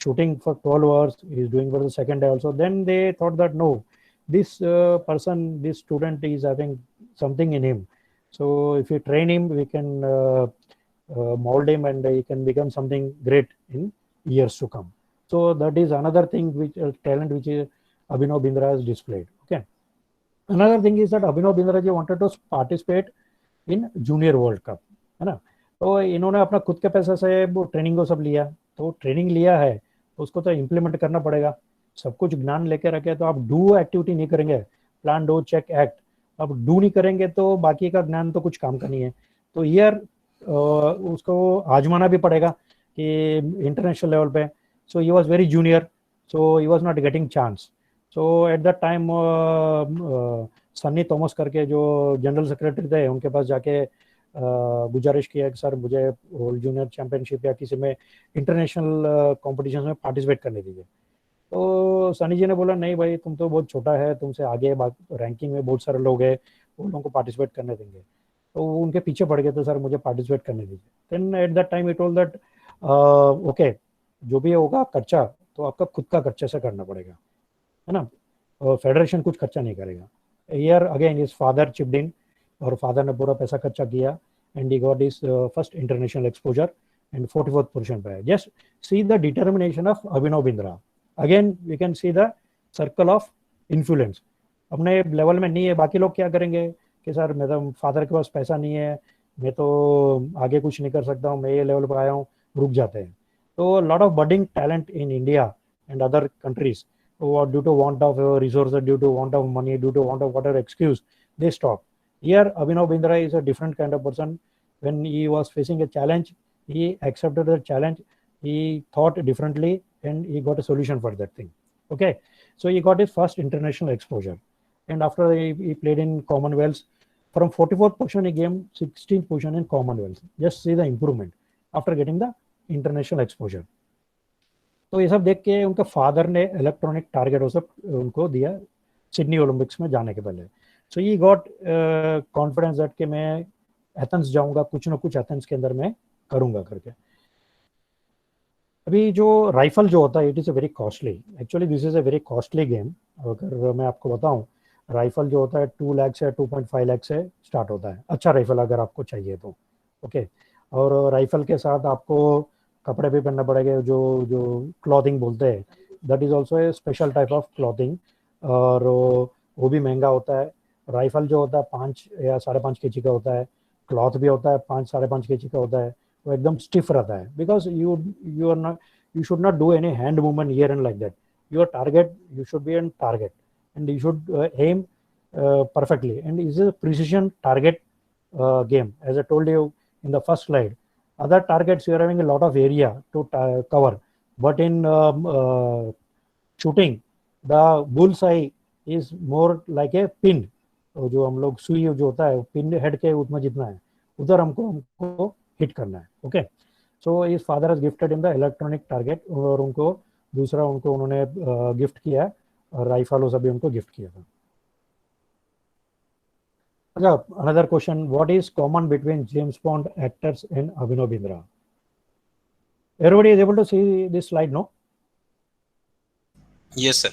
shooting for 12 hours. He is doing for the second day also. Then they thought that no, this person, this student is having something in him. So if we train him, we can mold him, and he can become something great in years to come. So that is another thing which talent which Abhinav Bindra has displayed. Okay. Another thing is that Abhinav Bindra ji wanted to participate in junior world cup, है ना. तो इन्होंने अपना खुद के पैसे से वो ट्रेनिंग को सब लिया, तो ट्रेनिंग लिया है तो उसको तो इम्प्लीमेंट करना पड़ेगा. सब कुछ ज्ञान लेके रखे तो आप डू एक्टिविटी नहीं करेंगे, प्लान डू चेक एक्ट, आप डू नहीं करेंगे तो बाकी का ज्ञान तो कुछ काम का नहीं है. तो ईयर उसको आजमाना भी पड़ेगा कि इंटरनेशनल लेवल पे. So he was very junior, so he was not getting chance. So at that time Sunny Thomas करके जो जनरल सेक्रेटरी थे उनके पास जाके गुजारिश किया कि सर मुझे वर्ल्ड जूनियर चैंपियनशिप या किसी में इंटरनेशनल कॉम्पिटिशन में पार्टिसिपेट करने दीजिए. तो सनी जी ने बोला नहीं भाई, तुम तो बहुत छोटा है, तुमसे आगे रैंकिंग में बहुत सारे लोग हैं, उन लोगों को पार्टिसिपेट करने देंगे. तो वो उनके पीछे पड़ गए थे, सर मुझे पार्टिसिपेट करने दीजिए. Then at that time he told that okay, जो भी होगा खर्चा तो आपका खुद का खर्चे से करना पड़ेगा, है ना. फेडरेशन कुछ खर्चा नहीं करेगा. Here again his father chipped in, और फादर ने पूरा पैसा खर्चा किया, and he got his first international exposure and 44th position पे. Just see the determination of Abhinav Bindra. Again we can see the circle of influence. अपने level में नहीं है, बाकी लोग क्या करेंगे कि सर मेरा फादर के पास पैसा नहीं है, मैं तो आगे कुछ नहीं कर सकता हूँ, मैं ये लेवल पर आया हूँ, रुक जाते हैं. तो lot of budding talent in India and other countries, due to want of resources, due to want of money, due to want of whatever excuse, they stop. Here Abhinav Bindra is a different kind of person. When he was facing a challenge, he accepted the challenge, he thought differently, and he got a solution for that thing. Okay, so he got his first international exposure, and after he played in Commonwealth. From 44th position he came 16th position in Commonwealth. Just see the improvement after getting the international exposure. तो ये सब देख के उनका father ने electronic target वो सब उनको दिया सिडनी ओलंपिक्स में जाने के पहले. सो ही गॉट कॉन्फिडेंस दैट कि मैं एथेंस जाऊंगा, कुछ ना कुछ एथेंस के अंदर मैं करूंगा करके. अभी जो राइफल जो होता है, it is a very costly, actually this is a very costly game. अगर मैं आपको बताऊं, राइफल जो होता है 2 लाख से 2.5 लाख से स्टार्ट होता है, अच्छा राइफल अगर आपको चाहिए तो. ओके, और राइफल के साथ आपको कपड़े भी पहनना पड़ेगा, जो जो क्लॉथिंग बोलते हैं, that is also a special type of clothing, और वो भी महंगा होता है. राइफल जो होता है 5 या 5.5 kg का होता है, क्लॉथ भी होता है 5-5.5 kg का होता है. वो एकदम स्टिफ रहता है, because you are not, you should not do any hand movement here and like that. Your target, you should be an target and you should aim perfectly, and is a precision target game, as I told you in the first slide. Other targets you are having a lot of area to cover, but in shooting the bullseye is more like a pin. तो जो हम लोग सुई जो होता है pin head के उतना जितना है उधर हमको हिट करना है. ओके, सो इस father has gifted in the electronic target, और उनको दूसरा उनको उन्होंने गिफ्ट किया, राइफल वो सभी उनको गिफ्ट किया था. Another question, what is common between James Bond actors and Abhinav Bindra? Everybody is able to see this slide, no? Yes, sir.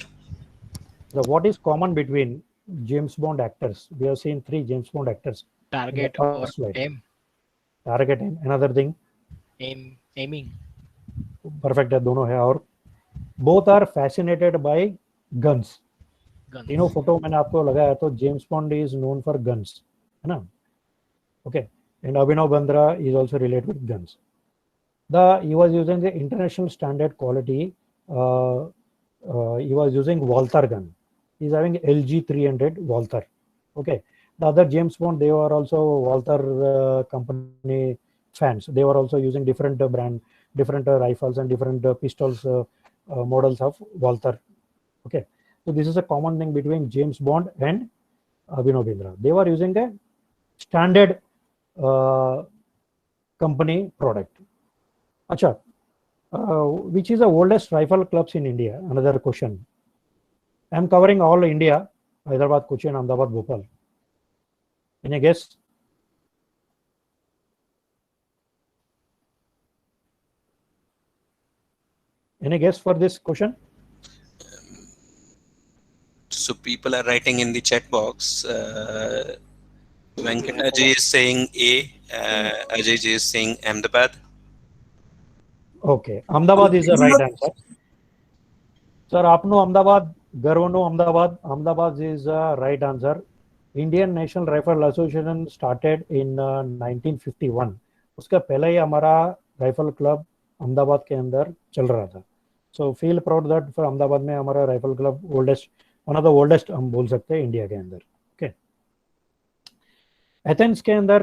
So what is common between James Bond actors? We have seen 3 James Bond actors. Target or aim. Target and another thing. Aiming. Perfect है, दोनों है. और both are fascinated by guns. तीनों photo मैंने आपको लगाया, तो James bond is known for guns, है ना. Okay, and Abhinav Bindra is also related with guns. He was using the international standard quality. He was using Walter gun. He is having LG 300 Walter. Okay, the other James bond they were also Walter company fans. They were also using different brand, different rifles and different pistols models of Walther. Okay, so this is a common thing between James Bond and Abhinav Bindra. They were using a standard company product. Acha, which is the oldest rifle clubs in India? Another question. I am covering all India: Hyderabad, Cochin, Ahmedabad, Bhopal. Any guess? Any guess for this question? So people are writing in the chat box. Venkata ji is saying A. Ajay ji is saying Ahmedabad. Okay, Ahmedabad is the right answer. Sir, આપનો Ahmedabad ગર્વનો Ahmedabad. Ahmedabad is the right answer. Indian National Rifle Association started in 1951. उसका पहले ही हमारा rifle club Ahmedabad के अंदर चल रहा था. So feel proud that for Ahmedabad में हमारा rifle club oldest, one of the oldest हम बोल सकते हैं इंडिया के अंदर. ओके, एथेंस के अंदर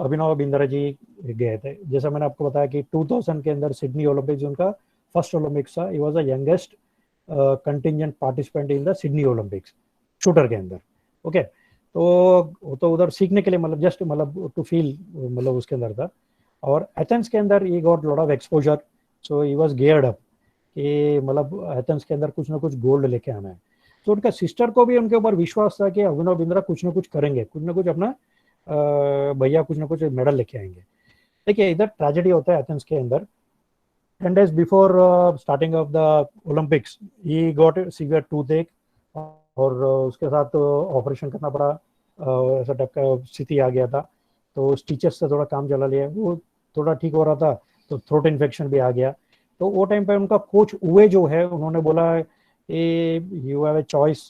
अभिनव बिंद्रा जी गए थे. जैसा मैंने आपको बताया कि 2000 के अंदर सिडनी ओलंपिक्स उनका फर्स्ट ओलंपिक्स था. He was the youngest contingent participant in the Sydney Olympics shooter के अंदर. ओके, तो वो तो उधर सीखने के लिए मतलब जस्ट मतलब टू फील मतलब उसके अंदर था. और एथेंस के अंदर he got lot of exposure. So he was geared up कि मतलब एथेंस के अंदर कुछ ना कुछ गोल्ड लेके आना है. तो उनका सिस्टर को भी उनके ऊपर विश्वास था कि अभिनव बिंद्रा कुछ ना कुछ करेंगे, कुछ ना कुछ अपना भैया कुछ ना कुछ मेडल लेके आएंगे. देखिए इधर ट्रेजेडी होता है एथेंस के अंदर. 10 days before starting of the Olympics, he got a severe toothache और उसके साथ ऑपरेशन करना पड़ा. ऐसा टाइप का स्थिति आ गया था. तो स्टिचेस से थोड़ा काम चला लिया. वो थोड़ा ठीक हो रहा था तो थ्रोट इन्फेक्शन भी आ गया. तो वो टाइम पे उनका कोच उवे जो है उन्होंने बोला कि यू हैव ए चॉइस,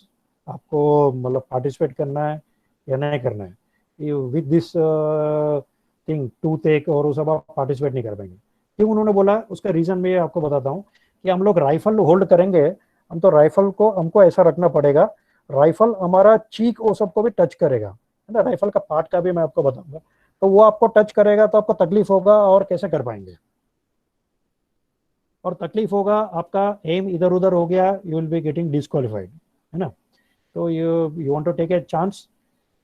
आपको मतलब पार्टिसिपेट करना है या नहीं करना है. विद दिस थिंग टूथेक और वो सब आप पार्टिसिपेट नहीं कर पाएंगे. क्यों उन्होंने बोला उसका रीजन मैं आपको बताता हूँ कि हम लोग राइफल होल्ड करेंगे, हम तो राइफल को हमको ऐसा रखना पड़ेगा, राइफल हमारा चीक वो सबको भी टच करेगा, है ना. राइफल का पार्ट का भी मैं आपको बताऊंगा. तो वो आपको टच करेगा तो आपको तकलीफ होगा और कैसे कर पाएंगे, और तकलीफ होगा, आपका एम इधर उधर हो गया, you will be getting disqualified, है ना. तो you want to take a chance.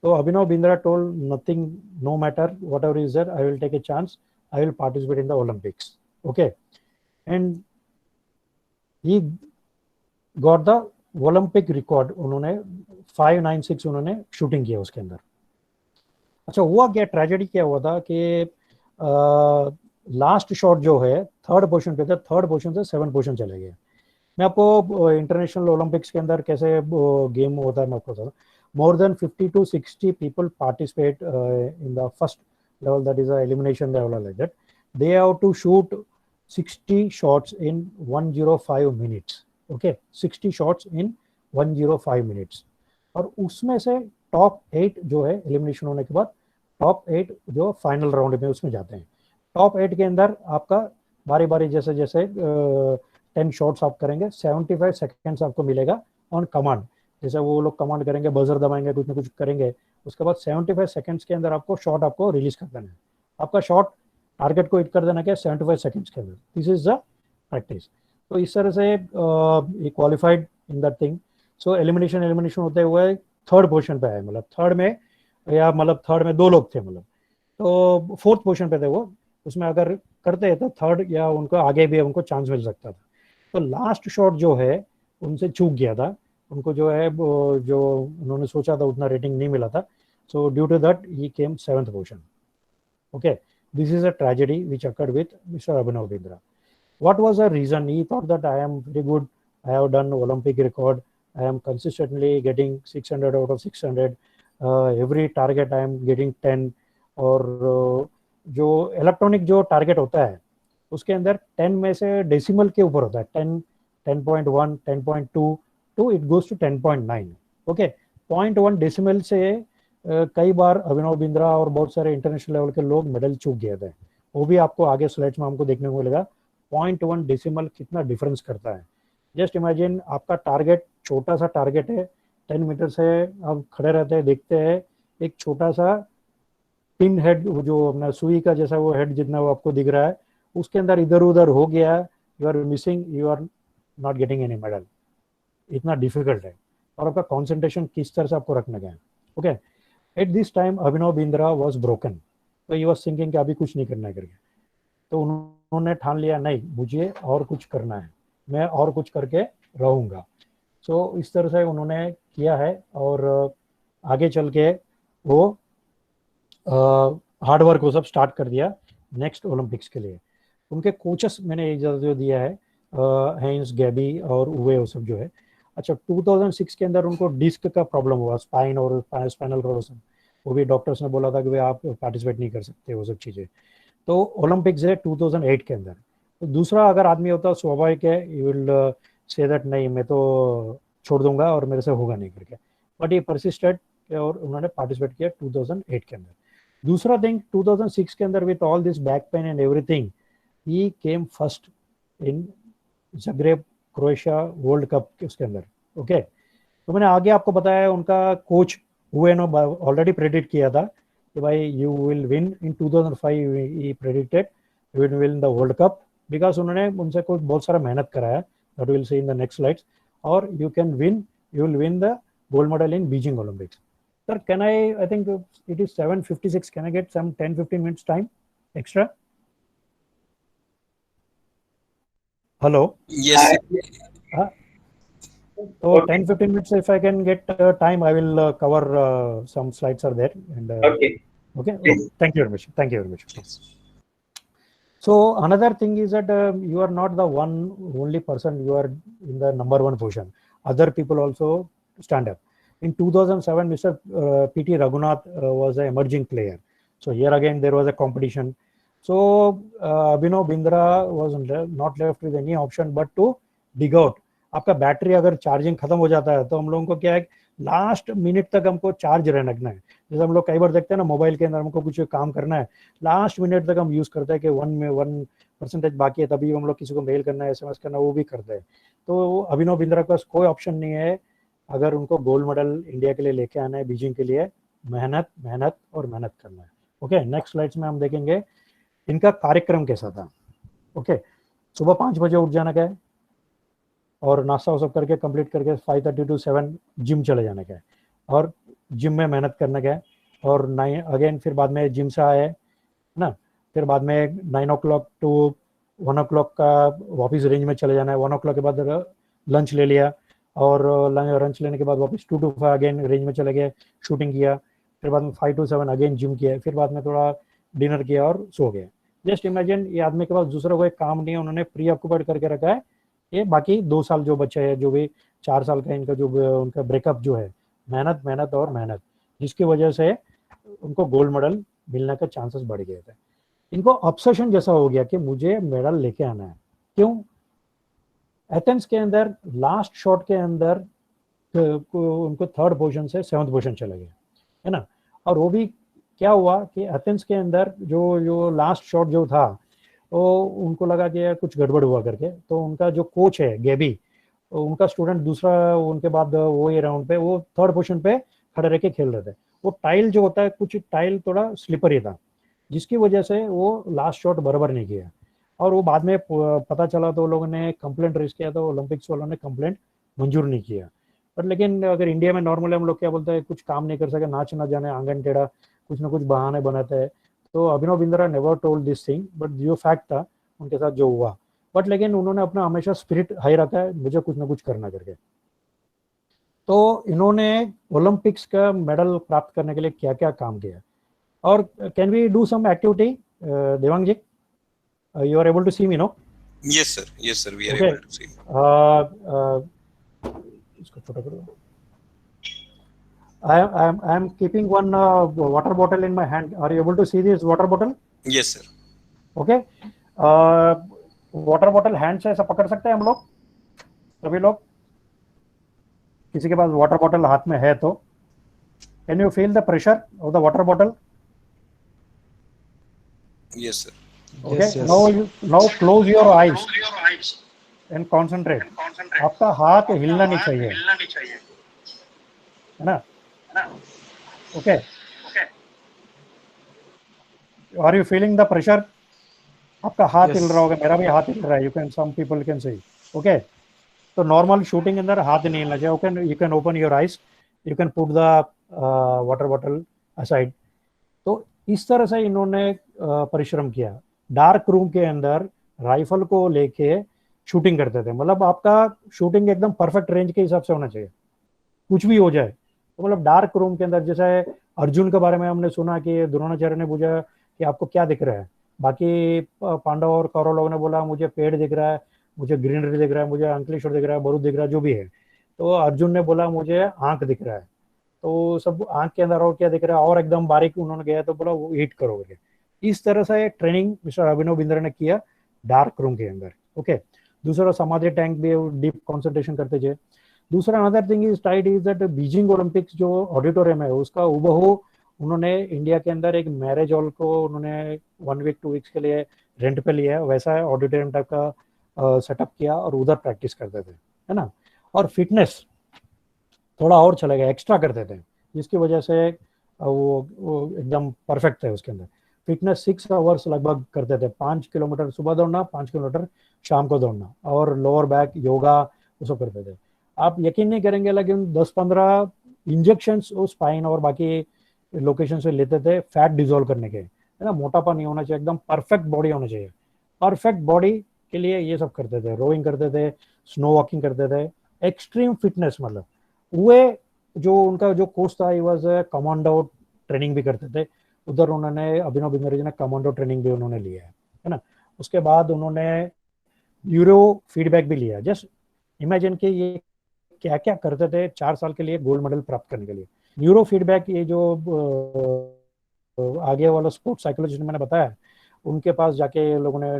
तो Abhinav Bindra told nothing, no matter what ever is there, I will take a chance, I will participate in the Olympics. Okay, and he got the Olympic record. उन्होंने 596 उन्होंने shooting किया उसके अंदर. अच्छा, हुआ क्या, tragedy क्या हुआ था कि लास्ट शॉट जो है थर्ड पोजीशन पे था, थर्ड पोजीशन से 7 पोजीशन चले गए. मैं आपको इंटरनेशनल ओलंपिक्स के अंदर कैसे गेम होता है मैं आपको बताऊँ. More than 50 to 60 people participate in the first level, that is a elimination level like that. They have to shoot 60 shots in 105 minutes. Okay, 60 shots in 105 minutes. और उसमें से टॉप 8 जो है एलिमिनेशन होने के बाद टॉप 8 जो फाइनल राउंड में उसमें जाते हैं. टॉप 8 के अंदर आपका बारी बारी जैसे जैसे 10 शॉट्स आप करेंगे, 75 सेकेंड्स आपको मिलेगा ऑन कमांड. जैसे वो लोग कमांड करेंगे, बजर दबाएंगे, कुछ ना कुछ करेंगे, उसके बाद 75 सेकंड्स के अंदर आपको शॉट आपको रिलीज कर देना है. आपका शॉट टारगेट को हिट कर देना है 75 सेकंड्स के अंदर. This is the practice. तो इस तरह से ये qualified in that thing. So elimination होते हुए थर्ड पोजीशन पे आए. मतलब थर्ड में या मतलब थर्ड में 2 लोग थे, मतलब तो फोर्थ पोजीशन पे थे वो. उसमें अगर करते तो थर्ड या उनको आगे भी उनको चांस मिल सकता था. तो लास्ट शॉट जो है उनसे चूक गया था. उनको जो है जो उन्होंने सोचा था उतना रेटिंग नहीं मिला था. So due to that he came 7th position. Okay, this is a tragedy which occurred with mister Abhinav Bindra. What was the reason? He thought that I am very good, I have done Olympic record, I am consistently getting 600 out of 600, every target I am getting 10. और जो electronic जो target होता है उसके अंदर 10 में से decimal के ऊपर होता है, 10, 10.1, 10.2 तो it goes to 10.9. Okay, 0.1 decimal से कई बार अभिनव बिंद्रा और बहुत सारे इंटरनेशनल लेवल के लोग मेडल चूक गए थे. वो भी आपको आगे स्लाइड्स में हमको देखने को मिलेगा. 0.1 डेसिमल कितना डिफरेंस करता है. जस्ट इमेजिन, आपका टारगेट छोटा सा टारगेट है, 10 मीटर से आप खड़े रहते हैं, देखते हैं एक छोटा सा पिन हेड जो अपना सुई का जैसा वो हेड जितना वो आपको दिख रहा है, उसके अंदर इधर उधर हो गया, you are missing, you are not getting any medal. इतना डिफिकल्ट है. और आपका कॉन्सेंट्रेशन किस तरह से आपको रखना है. Okay, at this time Abhinav Bindra was broken. तो ही वॉज थिंकिंग कि अभी कुछ नहीं करना है करके. तो उन्होंने ठान लिया नहीं, मुझे और कुछ करना है, मैं और कुछ करके रहूँगा. सो इस तरह से उन्होंने किया है और आगे चल के वो हार्ड वर्क वो सब स्टार्ट कर दिया नेक्स्ट ओलंपिक्स के लिए. उनके कोचेस मैंने इजाज़त जो दिया है हेंस, गैबी और उवे वो सब जो है. अच्छा, 2006 के अंदर उनको डिस्क का प्रॉब्लम हुआ, स्पाइन और स्पाइनल कोरोजन. वो भी डॉक्टर्स ने बोला था कि भाई आप पार्टिसिपेट नहीं कर सकते वो सब चीज़ें। तो ओलंपिक्स है 2008 के अंदर। तो दूसरा अगर आदमी होता स्वाभाविक है, यू विल से दैट नहीं मैं तो छोड़ दूंगा और मेरे से होगा नहीं करके, बट ये परसिस्टेड और उन्होंने पार्टिसिपेट किया 2008 के अंदर। दूसरा थिंग 2006 के अंदर with all this back pain and everything he came first in Zagreb Croatia world cup के उसके अंदर। ओके, तो मैंने आगे आपको बताया उनका कोच हुए ने ऑलरेडी प्रेडिक्ट किया था कि भाई you will win in 2005, he predicted you will win the world cup, because उन्होंने उनसे कुछ बहुत सारा मेहनत कराया, that will see in the next slides, और you will win the gold medal in Beijing Olympics. Sir, can I think it is 7:56, can I get some 10-15 minutes time extra? Hello? Yes. So 10-15 minutes if I can get time, I will cover some slides are there. And, Okay. Okay. Thank you very much. Thank you very much. So another thing is that you are not the only person, you are in the number one position. Other people also stand up. In 2007, Mr. P.T. Raghunath was an emerging player. So here again, there was a competition. So Abhinav Bindra was not left with any option but to dig out. आपका battery अगर charging खत्म हो जाता है तो हम लोगों को क्या है, लास्ट मिनट तक हमको चार्ज रहना है। जैसे हम लोग कई बार देखते हैं ना, मोबाइल के अंदर हमको कुछ काम करना है, लास्ट मिनट तक हम यूज करते हैं कि 1% बाकी है, तभी हम लोग किसी को मेल करना है, SMS करना है, वो भी करते हैं। तो अभिनव बिंद्रा के पास कोई ऑप्शन नहीं है, अगर उनको गोल्ड मेडल इंडिया के लिए लेके आना है बीजिंग के लिए, मेहनत मेहनत और मेहनत करना है। ओके, नेक्स्ट स्लाइड्स में हम देखेंगे इनका कार्यक्रम कैसा था। ओके, सुबह 5 बजे उठ जाना का है और नाश्ता वो सब करके कंप्लीट करके 5:30 to 7 जिम चले जाने का है और जिम में मेहनत करने का है। और 9 अगेन फिर बाद में जिम से आए ना, फिर बाद में 9 o'clock to 1 o'clock का वापस रेंज में चले जाना है। 1 o'clock के बाद लंच ले लिया और लंच लेने के बाद वापस 2 to 5 अगेन रेंज में चले गए, शूटिंग किया। फिर बाद में 5 to 7 अगेन जिम किया, फिर बाद में थोड़ा डिनर किया और सो गए। जस्ट इमेजिन, ये आदमी के पास दूसरा कोई काम नहीं है, उन्होंने प्री ऑक्यूपाइड करके रखा है। ये बाकी 2 साल जो बच्चे हैं, जो भी 4 साल का इनका जो उनका ब्रेकअप जो है, मेहनत मेहनत और मेहनत, जिसकी वजह से उनको गोल्ड मेडल मिलने का चांसेस बढ़ गए थे। इनको ऑब्सेशन जैसा हो गया कि मुझे मेडल लेके आना है। क्यों? एथेंस के अंदर लास्ट शॉट के अंदर उनको 3rd पोजीशन से 7th पोजीशन चला गया है ना। और वो भी क्या हुआ कि एथेंस के अंदर जो लास्ट शॉट जो था, तो उनको लगा कि यार कुछ गड़बड़ हुआ करके, तो उनका जो कोच है गेबी, उनका स्टूडेंट दूसरा उनके बाद वो ये राउंड पे वो 3rd पोजीशन पे खड़े रह के खेल रहे थे। वो टाइल जो होता है, कुछ टाइल थोड़ा स्लिपरी था, जिसकी वजह से वो लास्ट शॉट बराबर नहीं किया। और वो बाद में पता चला तो लोगों ने कंप्लेंट रेज किया, तो ओलंपिक्स वालों ने कंप्लेंट मंजूर नहीं किया। पर लेकिन अगर इंडिया में नॉर्मली हम लोग क्या बोलते हैं, कुछ काम नहीं कर सके, नाच ना जाने, आंगन टेढ़ा, कुछ ना कुछ बहाने बनाते हैं। तो Abhinav Bindra never told this thing, but जो फैक्ट था उनके साथ जो हुआ, बट लेकिन उन्होंने अपना हमेशा स्पिरिट हाई रखा है, मुझे कुछ ना कुछ करना करके। तो इन्होंने ओलंपिक्स का मेडल प्राप्त करने के लिए क्या क्या काम किया। और can we do some activity Devang ji? You are able to see me, no? Yes, sir. Yes, sir. We are Okay. able to see. इसको छोटा करो। I am keeping one water bottle in my hand. Are you able to see this water bottle? Yes, sir. Okay. Water bottle hand से ऐसा पकड़ सकते हैं हम लोग, सभी लोग? किसी के पास वाटर बॉटल हाथ में है तो can you feel the pressure of the water bottle? Yes, sir. Okay. Yes, yes. Now close your eyes and concentrate. आपका हाथ हिलना नहीं चाहिए, है ना? Okay. Are you feeling the pressure? आपका हाथ हिल रहा होगा, मेरा भी हाथ हिल रहा है। You can, some people can say. Okay. तो नॉर्मल शूटिंग के अंदर हाथ नहीं हिलना चाहिए। You can open your eyes. You can put the water bottle aside. तो इस तरह से इन्होंने परिश्रम किया। डार्क रूम के अंदर राइफल को लेके शूटिंग करते थे। मतलब आपका शूटिंग एकदम परफेक्ट रेंज के हिसाब से होना चाहिए, कुछ भी हो जाए। तो मतलब डार्क रूम के अंदर, जैसे अर्जुन के बारे में हमने सुना कि द्रोणाचार्य ने पूछा कि आपको क्या दिख रहा है, बाकी पांडव और कौरव लोगों ने बोला मुझे पेड़ दिख रहा है, मुझे ग्रीनरी दिख रहा है, मुझे अंकलेश्वर दिख रहा है, बरूद दिख रहा है, जो भी है। तो अर्जुन ने बोला मुझे आंख दिख रहा है। तो सब आंख के अंदर और क्या दिख रहा है, और एकदम बारीक उन्होंने गया तो बोला वो 8 करोगे। इस तरह से ट्रेनिंग मिस्टर अभिनव बिंद्रा ने किया डार्क रूम के अंदर। ओके, दूसरा समाधि टैंक भी डीप कॉन्सेंट्रेशन करते थे। दूसरा another thing is tight is that Beijing Olympics जो ऑडिटोरियम है उसका हुबहू उन्होंने इंडिया के अंदर एक मैरिज हॉल को उन्होंने 1 वीक 2 वीक्स के लिए रेंट पे लिया है, वैसा ऑडिटोरियम टाइप का सेटअप किया और उधर प्रैक्टिस करते थे, है ना। और फिटनेस थोड़ा और चले गए, एक्स्ट्रा करते थे, जिसकी वजह से वो एकदम परफेक्ट थे उसके अंदर। फिटनेस 6 आवर्स लगभग करते थे, 5 किलोमीटर सुबह दौड़ना, 5 किलोमीटर शाम को दौड़ना, और लोअर बैक योगा वो सब करते थे। आप यकीन नहीं करेंगे लेकिन 10-15 इंजेक्शन स्पाइन और बाकी लोकेशन से लेते थे फैट डिजोल्व करने के, है ना। मोटापा नहीं होना चाहिए, एकदम परफेक्ट बॉडी होना चाहिए। परफेक्ट बॉडी के लिए ये सब करते थे, रोइंग करते थे, स्नो वॉकिंग करते थे, एक्सट्रीम फिटनेस। मतलब वे जो उनका जो कोच था ही वाज कमांडो ट्रेनिंग भी करते थे उधर। उन्होंने अभिनव बिंद्रा जी ने कमांडो ट्रेनिंग भी उन्होंने लिया है ना। उसके बाद उन्होंने न्यूरो फीडबैक भी लिया। जस्ट इमेजिन कि ये क्या क्या करते थे 4 साल के लिए गोल्ड मेडल प्राप्त करने के लिए। न्यूरो फीडबैक ये जो आगे वाला स्पोर्ट्स साइकोलॉजिस्ट मैंने बताया, उनके पास जाके लोगों ने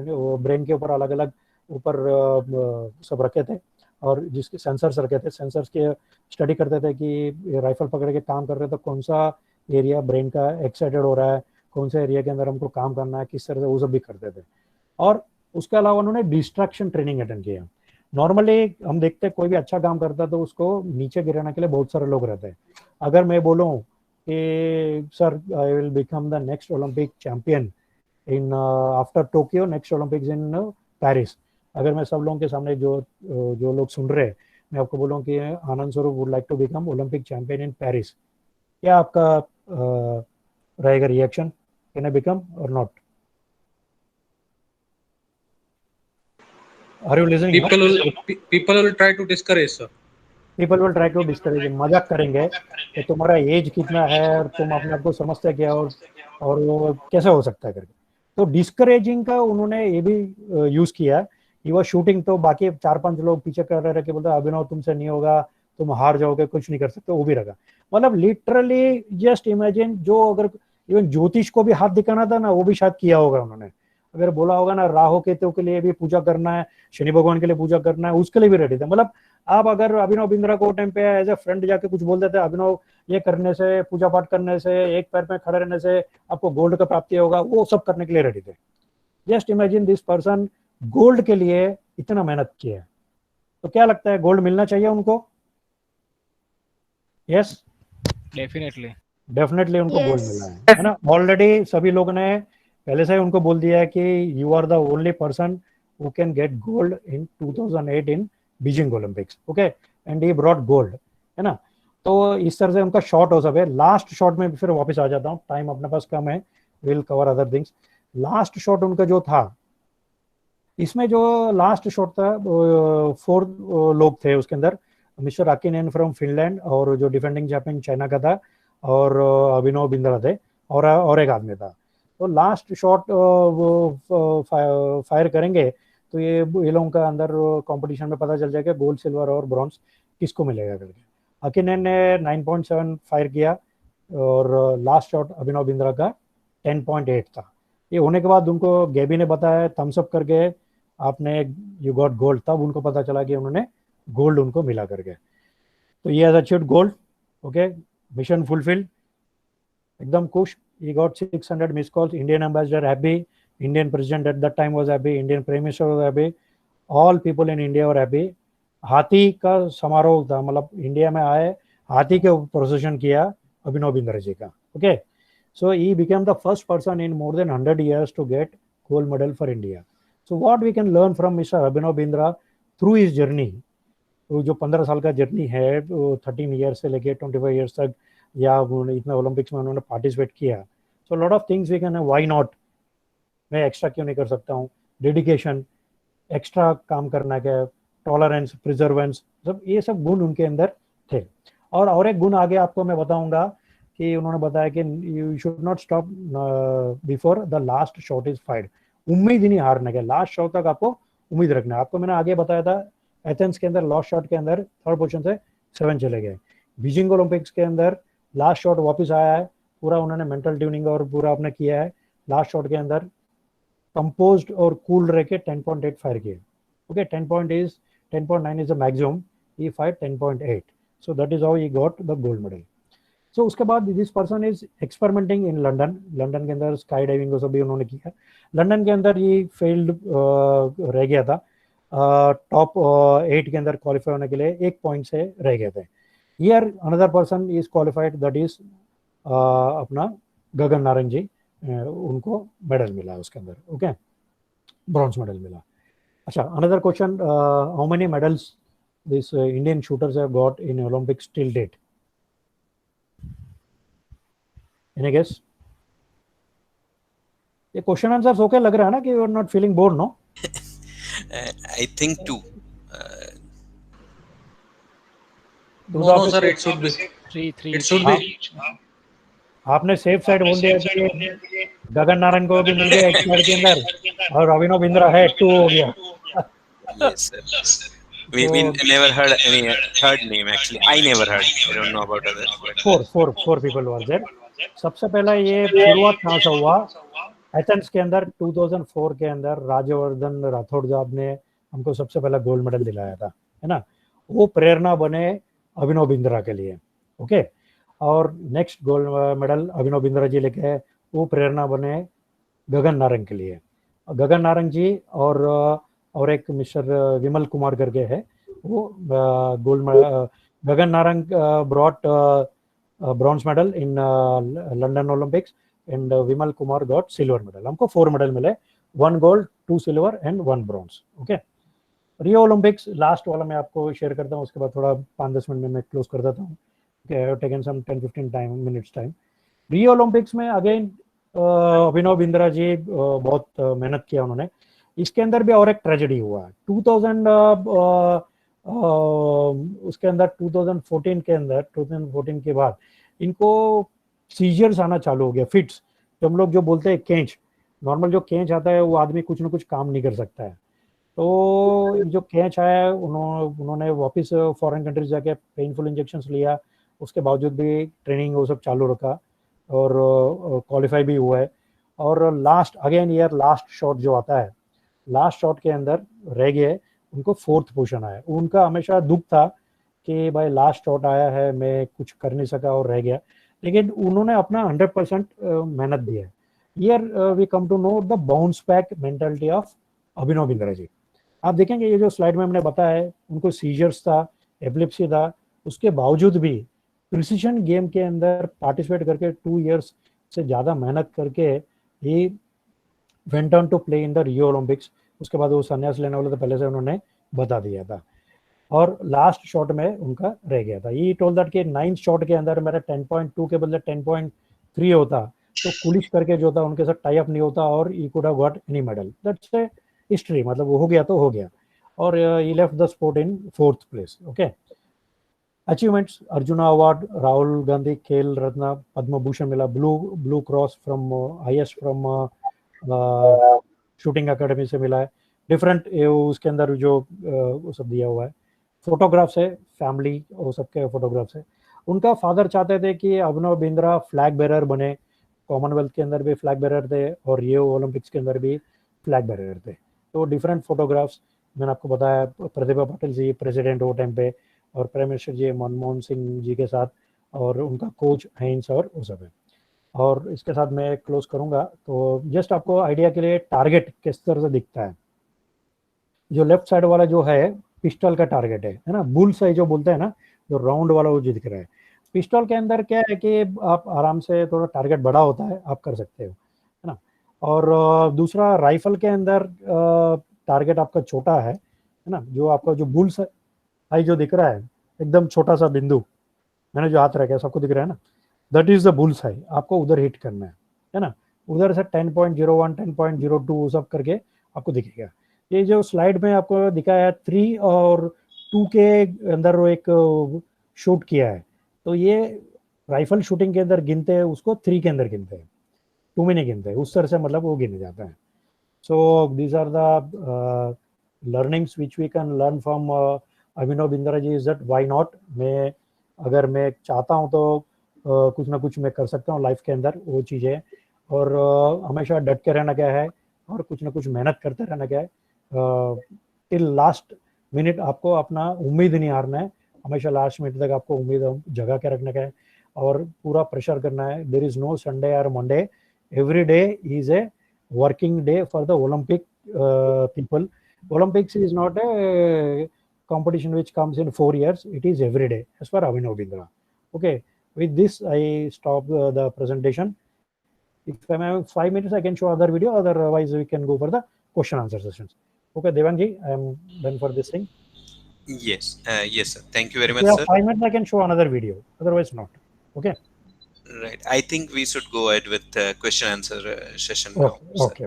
ब्रेन के ऊपर अलग अलग ऊपर सब रखे थे और जिसके सेंसर्स रखे थे, सेंसर्स के स्टडी करते थे कि राइफल पकड़ के काम कर रहे तो कौन सा एरिया ब्रेन का एक्साइटेड हो रहा है, कौन सा एरिया के अंदर हमको काम करना है, किस तरह से वो सब भी करते थे। और उसके अलावा उन्होंने डिस्ट्रैक्शन ट्रेनिंग अटेंड किया। नॉर्मली हम देखते हैं कोई भी अच्छा काम करता है तो उसको नीचे गिराने के लिए बहुत सारे लोग रहते हैं। अगर मैं बोलूँ कि sir I will become the next Olympic champion in after Tokyo, next Olympics in Paris, अगर मैं सब लोगों के सामने जो लोग सुन रहे हैं मैं आपको बोलूँ कि Anand Swaroop would like to become Olympic champion in Paris, क्या आपका रहेगा reaction? Can I become or not? Are you listening? People will try to discourage, sir. People will try to discourage, मजाक करेंगे कि तुम्हारा एज कितना है और तुम अपने आप को समझते क्या और वो कैसे हो सकता है करके। तो डिस्करेजिंग का उन्होंने ये भी यूज किया। ये वो शूटिंग तो बाकी 4-5 लोग पीछे कर रहे कि बोलते अभिनव तुमसे नहीं होगा, तुम हार जाओगे, कुछ नहीं कर सकते, वो भी रखा। मतलब लिटरली जस्ट इमेजिन, जो अगर इवन ज्योतिष को भी हाथ दिखाना था ना वो भी शायद किया होगा उन्होंने। अगर बोला होगा ना राहु केतु के लिए भी पूजा करना है, शनि भगवान के लिए पूजा करना है, उसके लिए भी रेडी थे। मतलब आप अगर अभिनव बिंद्रा को टाइम पे एज ए फ्रेंड जाके कुछ बोल देते अभिनव ये करने से, पूजा पाठ करने से, एक पैर में खड़े रहने से आपको गोल्ड का प्राप्ति होगा, वो सब करने के लिए रेडी थे। Just imagine this person gold के लिए इतना मेहनत किया है, तो क्या लगता है गोल्ड मिलना चाहिए उनको? यस, डेफिनेटली उनको गोल्ड मिला है ना। ऑलरेडी सभी लोगों ने पहले से ही उनको बोल दिया है कि you are the only person who can get gold in 2008 in Beijing Olympics. Okay, and he brought gold, है ना। तो इस तरह से उनका शॉट हो सब है। लास्ट शॉट में फिर वापस आ जाता हूँ, टाइम अपने पास कम है, will cover other things. Last shot उनका जो था, इसमें जो लास्ट शॉट था 4 लोग थे उसके अंदर, मिस्टर अकिनेन फ्रॉम फिनलैंड और जो डिफेंडिंग चैंपियन चाइना का था, और अभिनव बिंद्रा थे, और एक आदमी था। तो लास्ट शॉट वो फायर करेंगे तो ये लोगों का अंदर कंपटीशन में पता चल जाएगा गोल्ड, सिल्वर और ब्रॉन्ज किसको मिलेगा करके। अकिनेन ने 9.7 फायर किया और लास्ट शॉट अभिनव बिंद्रा का 10.8 था। ये होने के बाद उनको गैबी ने बताया थम्स अप करके आपने यू गॉट गोल्ड, तब उनको पता चला कि उन्होंने गोल्ड उनको मिला करके। तो ये has achieved gold. Okay, mission fulfil, एकदम खुश। He got 600 missed calls. Indian ambassador happy. Indian president at that time was happy. Indian prime minister was happy. All people in India were happy. हाथी का समारोह था, मतलब India में आए, हाथी के प्रोसेशन किया अभिनव बिंद्रा जी का। Okay, so he became the first person in more than 100 years to get gold medal for India. So what we can learn from Mr. Abhinav Bindra through his journey, जो 15 साल का journey है, 13 years से लेके 25 years तक, या इतना Olympics में उन्होंने पार्टिसिपेट किया। So lot of things we can, why not, मैं एक्स्ट्रा क्यों नहीं कर सकता हूँ। डेडिकेशन, एक्स्ट्रा काम करना, क्या टॉलरेंस, प्रिजर्वेंस, सब ये सब गुण उनके अंदर थे। और एक गुण आगे आपको मैं बताऊंगा कि उन्होंने बताया कि you should not stop before the last shot is fired. उम्मीद ही नहीं हारने के, लास्ट शॉट तक आपको उम्मीद रखना है। आपको मैंने आगे बताया था एथेंस के अंदर लास्ट शॉट के अंदर 3rd पोजीशन से 7 चले गए। बीजिंग ओलंपिक्स के अंदर लास्ट शॉट वापस आया है, पूरा उन्होंने मेंटल ट्यूनिंग और पूरा अपने किया है, लास्ट शॉट के अंदर कंपोज्ड और कूल रह के 10.8 फायर किए. Okay, 10.9 is the maximum, he fired 10.8, so that is how he got the gold medal. So उसके बाद this person is experimenting in London. London के अंदर स्काई डाइविंग को सभी उन्होंने किया. लंदन के अंदर ये फेल्ड रह गया था, टॉप 8 के अंदर क्वालिफाई होने के लिए 1 पॉइंट से रह गए थे. Here another person is qualified, that is अपना गगन नारंग जी, उनको मेडल मिला उसके अंदर. ओके, ब्रॉन्ज मेडल मिला. अच्छा, another question, how many medals this Indian shooters have got in Olympics till date? Any guess? ये क्वेश्चन आंसर्स ओके लग रहा है ना कि you are not feeling bored, no? I think 2. No, sir, it should be. It should be. आपने safe side बोल दिया कि गगन नारंग को भी मिल गया एक साइड के अंदर और अभिनव बिंद्रा है 2 हो गया. Yes, sir. We never heard any third name actually. I never heard. I don't know about others. Four people were there. सबसे पहला ये शुरुआत कहाँ से हुआ? एथेंस के अंदर 2004 के अंदर राज्यवर्धन राठौड़ साहब ने हमको सबसे पहला गोल्ड मेडल दिलाया था, है ना. वो प्रेरणा बने अभिनव बिंद्रा के लिए. ओके, और नेक्स्ट गोल्ड मेडल अभिनव बिंद्रा जी लेके आए, वो प्रेरणा बने गगन नारंग के लिए. गगन नारंग जी और एक मिस्टर विमल कुमार करके है, वो gold medal. Gagan Narang brought bronze medal in London Olympics, and Vimal Kumar got silver medal. हमको 4 मेडल मिले, 1 gold, 2 silver and 1 bronze. Okay, Rio Olympics last वाला मैं आपको शेयर करता हूँ, उसके बाद थोड़ा 5-10 मिनट में मैं क्लोज कर देता हूँ. Taken some 10-15 minutes time. Rio Olympics में अगेन अभिनव बिंद्रा जी बहुत मेहनत किया उन्होंने. इसके अंदर भी और एक ट्रेजेडी हुआ. 2000 उसके अंदर 2014 के बाद इनको सीजर्स आना चालू हो गया, फिट्स. तो हम लोग जो बोलते हैं केंच, नॉर्मल जो केंच आता है वो आदमी कुछ ना कुछ काम नहीं कर सकता है. तो जो केंच आया उन्होंने वापस फॉरेन कंट्रीज जाके पेनफुल इंजेक्शंस लिया, उसके बावजूद भी ट्रेनिंग वो सब चालू रखा और क्वालिफाई भी हुआ है. और last again year last shot जो आता है, लास्ट शॉट के अंदर रह गए, उनको 4th पोजीशन आया. उनका हमेशा दुख था कि भाई लास्ट शॉट आया है, मैं कुछ कर नहीं सका और रह गया, लेकिन उन्होंने अपना 100% मेहनत दिया है. Here we come to know the bounce back mentality of Abhinav Bindra ji. आप देखेंगे ये जो स्लाइड में हमने बताया है, उनको सीजर्स था, एपिलेप्सी था, उसके बावजूद भी प्रिसीजन गेम के अंदर पार्टिसिपेट करके 2 years से ज़्यादा मेहनत करके ही went on to play in the Rio Olympics. उसके बाद वो संन्यास लेने वाले तो पहले से उन्होंने बता दिया था, और लास्ट शॉट में उनका रह गया था. ये टोल्ड दैट कि 9th शॉट के अंदर मेरा 10.2 के बदले 10.3 होता तो कुलिश करके जो था उनके साथ टाई अप नहीं होता और he could have got any medal. That's a history, मतलब वो हो गया तो हो गया. और he left the sport in 4th place. Okay, achievements, Arjuna award, Rahul Gandhi Khel Ratna, Padma Bhushan मिला, blue cross from highest from shooting academy से मिला है. डिफरेंट उसके अंदर जो वो सब दिया हुआ है. फोटोग्राफ्स है, फैमिली वो सबके फोटोग्राफ्स है. उनका फादर चाहते थे कि अभिनव बिंद्रा फ्लैग बेरर बने, कॉमनवेल्थ के अंदर भी फ्लैग बेरर थे और रियो ओलंपिक्स के अंदर भी फ्लैग बेरर थे. तो डिफरेंट फोटोग्राफ्स मैंने आपको बताया. प्रतिभा पाटिल जी प्रेसिडेंट वो टाइम पे, और प्राइम मिनिस्टर जी मनमोहन सिंह जी के साथ, और उनका कोच हाइंस और वो सब है. और इसके साथ मैं क्लोज करूंगा. तो जस्ट आपको आइडिया के लिए टारगेट किस तरह से दिखता है. जो लेफ्ट साइड वाला जो है पिस्टल का टारगेट है ना, बुल्स है जो बोलते हैं ना, जो राउंड वाला वो जो दिख रहा है. पिस्टल के अंदर क्या है कि आप आराम से, थोड़ा टारगेट बड़ा होता है, आप कर सकते हो, है ना. और दूसरा राइफल के अंदर टारगेट आपका छोटा है ना. जो आपका जो बुल्स है जो दिख रहा है, एकदम छोटा सा बिंदु मैंने जो हाथ रखा है, सबको दिख रहा है ना, दैट इज द बुल्स आई. आपको उधर हिट करना है ना. उधर से 10.01 10.02 सब करके आपको दिखेगा. ये जो स्लाइड में आपको दिखाया है 3 और 2 के अंदर वो एक शूट किया है, तो ये राइफल शूटिंग के अंदर गिनते हैं उसको, 3 के अंदर गिनते हैं, 2 में नहीं गिनते. उस तरह से मतलब वो गिने जाता है. So these are the learnings which we can learn from Abhinav Bindra ji. Is that why not, मैं अगर मैं चाहता हूँ तो कुछ ना कुछ मैं कर सकता हूँ लाइफ के अंदर, वो चीज़ें है। और हमेशा डट के रहना क्या है, और कुछ ना कुछ मेहनत करते रहना क्या है, टिल लास्ट मिनट आपको अपना उम्मीद नहीं हारना है, हमेशा लास्ट मिनट तक आपको उम्मीद जगा के रखने का है और पूरा प्रेशर करना है। देयर इज नो संडे और Monday, every day is a working day for the Olympic people. Olympics is not a competition which comes in 4 years, it is every day as per Abhinav Bindra. Okay, with this I stop the presentation. If I'm having 5 minutes I can show other video, otherwise we can go for the question answer sessions. Okay, Devangji, I am done for this thing. Yes, yes, sir. Thank you very much, If you sir. have 5 minutes I can show another video, otherwise not. Okay. Right. I think we should go ahead with question answer session now. Okay.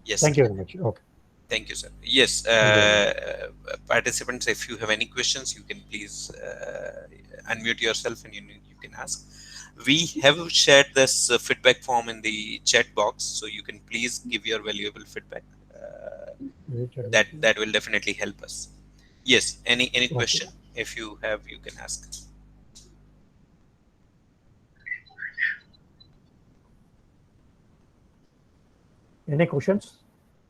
Yes. Thank you very much. Okay. Thank you, sir. Yes, participants, if you have any questions, you can please unmute yourself and you can ask. We have shared this feedback form in the chat box, so you can please give your valuable feedback. That will definitely help us. Yes. Any question? If you have, you can ask. Any questions?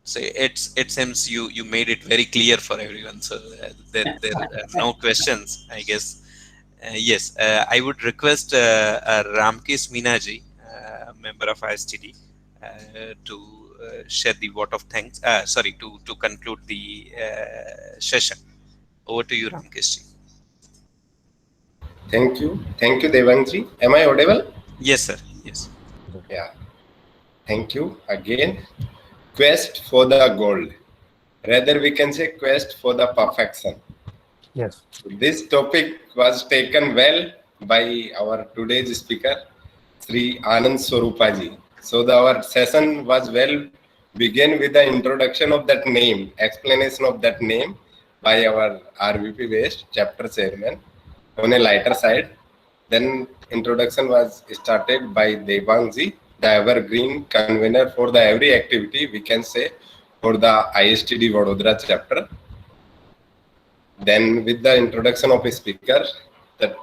So it seems you made it very clear for everyone. So there are no questions, I guess. Yes, I would request Ramkesh Minaji, member of ISTD, to share the vote of thanks. To conclude the session. Over to you, Ramkesh. Thank you, Devangji. Am I audible? Yes, sir. Yes. Yeah. Thank you again. Quest for the gold. Rather, we can say quest for the perfection. Yes. This topic was taken well by our today's speaker, Sri Anand Swarupaji. So our session was well begin with the introduction of that name, explanation of that name by our RVP based chapter chairman on a lighter side. Then introduction was started by Devangji, the evergreen convener for the every activity, we can say, for the ISTD Vadodara chapter. Then with the introduction of a speaker, that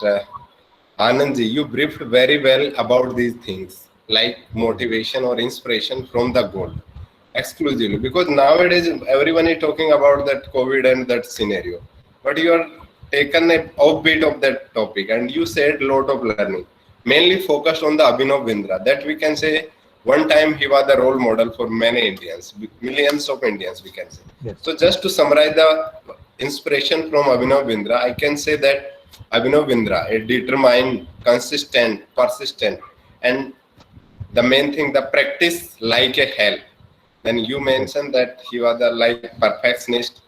Anandji, you briefed very well about these things like motivation or inspiration from the goal exclusively, because nowadays everyone is talking about that COVID and that scenario, but you are taken a offbeat of that topic and you said lot of learning, mainly focused on the Abhinav Bindra, that we can say one time he was the role model for many Indians, millions of Indians we can say. Yes. So just to summarize the inspiration from Abhinav Bindra, I can say that Abhinav Bindra is determined, consistent, persistent, and the main thing, the practice like a hell. Then you mentioned that he was the like perfectionist.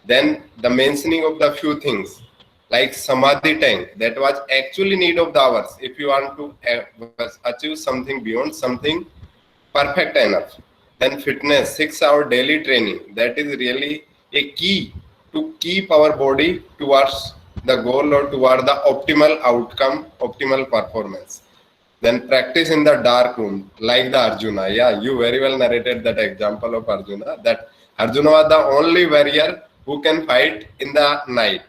Then the mentioning of the few things like samadhi tank, that was actually need of the hours if you want to achieve something beyond something perfect enough. Then fitness, 6-hour daily training, that is really a key to keep our body towards the goal or toward the optimal outcome, optimal performance. Then practice in the dark room, like the Arjuna. Yeah, you very well narrated that example of Arjuna, that Arjuna was the only warrior who can fight in the night,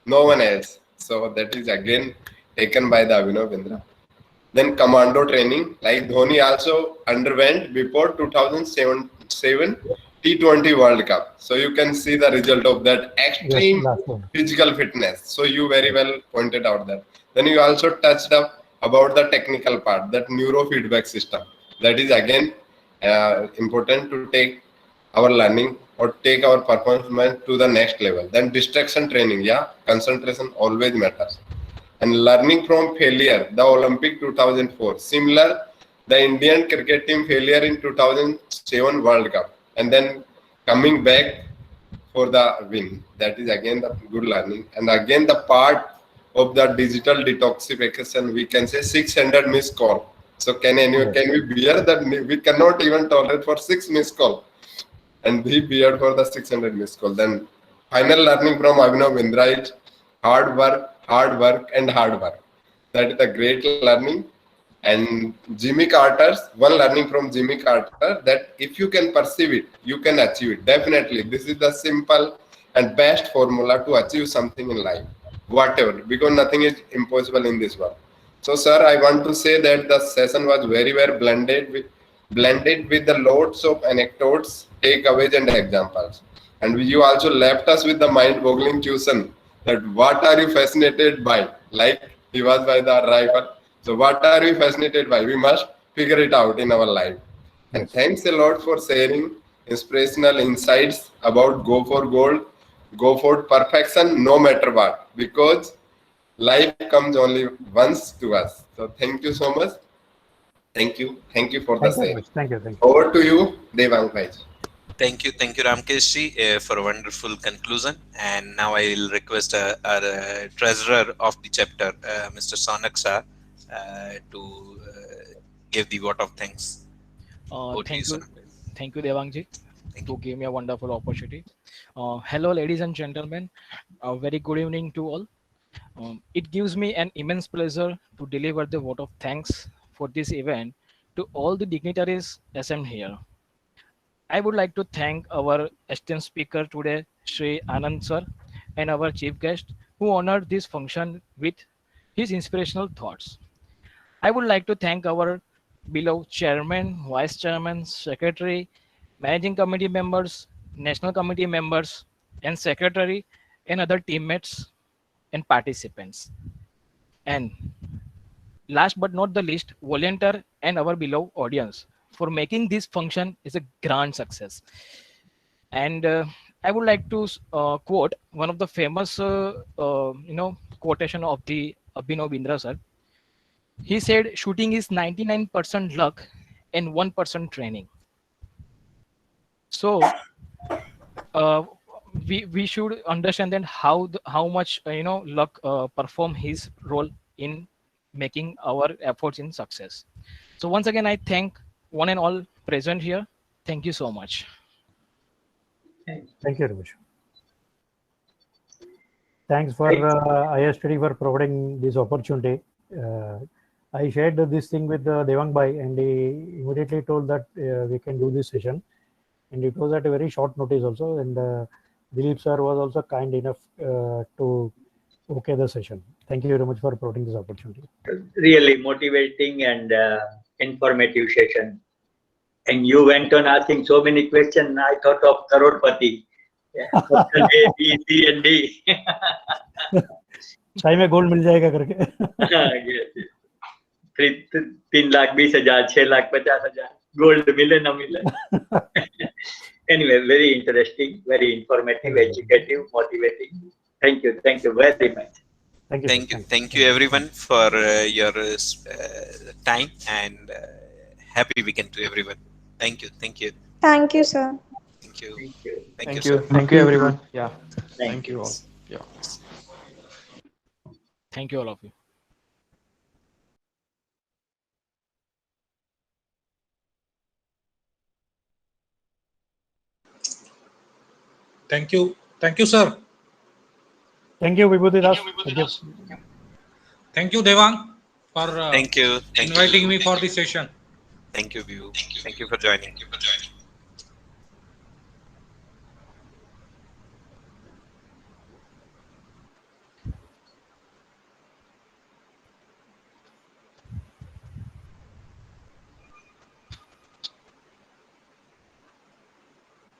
no one else. So that is again taken by the Abhinav Bindra. Then commando training, like Dhoni also underwent before 2007 T20 World Cup. So you can see the result of that extreme physical fitness. So you very well pointed out that. Then you also touched up about the technical part, that neurofeedback system. That is again important to take our learning or take our performance to the next level. Then distraction training, yeah, concentration always matters. And learning from failure, the Olympic 2004, similar, the Indian cricket team failure in 2007 World Cup, and then coming back for the win. That is again the good learning. And again the part of the digital detoxification, we can say 600 missed call. So can we bear that? We cannot even tolerate for 6 missed call, and we bear for the 600 missed call. Then final learning from Abhinav Bindra is hard work, and hard work. That is the great learning. And Jimmy Carter's one learning from Jimmy Carter, that if you can perceive it, you can achieve it. Definitely, this is the simple and best formula to achieve something in life, whatever, because nothing is impossible in this world. So, sir, I want to say that the session was very well blended with the loads of anecdotes, takeaways, and examples. And you also left us with the mind-boggling question that what are you fascinated by? Like he was by the arrival. So, what are you fascinated by? We must figure it out in our life. And Yes. thanks a lot for sharing inspirational insights about go for gold, go for perfection, no matter what, because life comes only once to us. So thank you so much. Thank you for the Thank you, same. Ramesh. Thank you. Over to you, Devang Bhai. Thank you, Ramkesh ji, for a wonderful conclusion. And now I will request our treasurer of the chapter, Mr. Sonak Shah, to give the vote of thanks. Over to you, Sonak. Thank you, Devangji, to give me a wonderful opportunity. Hello, ladies and gentlemen. A very good evening to all. It gives me an immense pleasure to deliver the vote of thanks for this event to all the dignitaries assembled here. I would like to thank our esteemed speaker today, Sri Anand sir, and our chief guest who honored this function with his inspirational thoughts. I would like to thank our beloved chairman, vice chairman, secretary, managing committee members, national committee members, and secretary, and other teammates and participants. And last but not the least, volunteer and our beloved audience for making this function is a grand success. And I would like to quote one of the famous, quotation of the Abhinav Bindra sir. He said, "Shooting is 99% luck and 1% training." So we should understand then how much luck perform his role in making our efforts in success. So once again, I thank one and all present here. Thank you so much. Thank you, Ramesh. Thanks for ISTD for providing this opportunity. I shared this thing with Devang Bhai, and he immediately told that we can do this session. And it was at a very short notice also. And Dilip sir was also kind enough to okay the session. Thank you very much for providing this opportunity. Really motivating and informative session. And you went on asking so many questions. I thought of Karodpati. Yeah. Option A, B, C, and D. चाय में gold मिल जाएगा करके. Yes. 3,20,000, 6,50,000. Gold मिले ना मिले. Anyway, very interesting, very informative, educative, motivating. Thank you very much. Thank you everyone for your time, and happy weekend to everyone. Thank you. Thank you, sir. Thank you, sir. Thank you, everyone. Yeah. Thank you all. Yeah. Thank you all of you. Thank you, sir. Thank you, Vibhuti Das. Thank you, Devang, for Thank you. inviting me for this session. Thank you, Vibhu. Thank you for joining.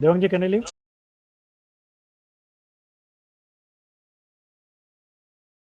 Devang ji, can I leave?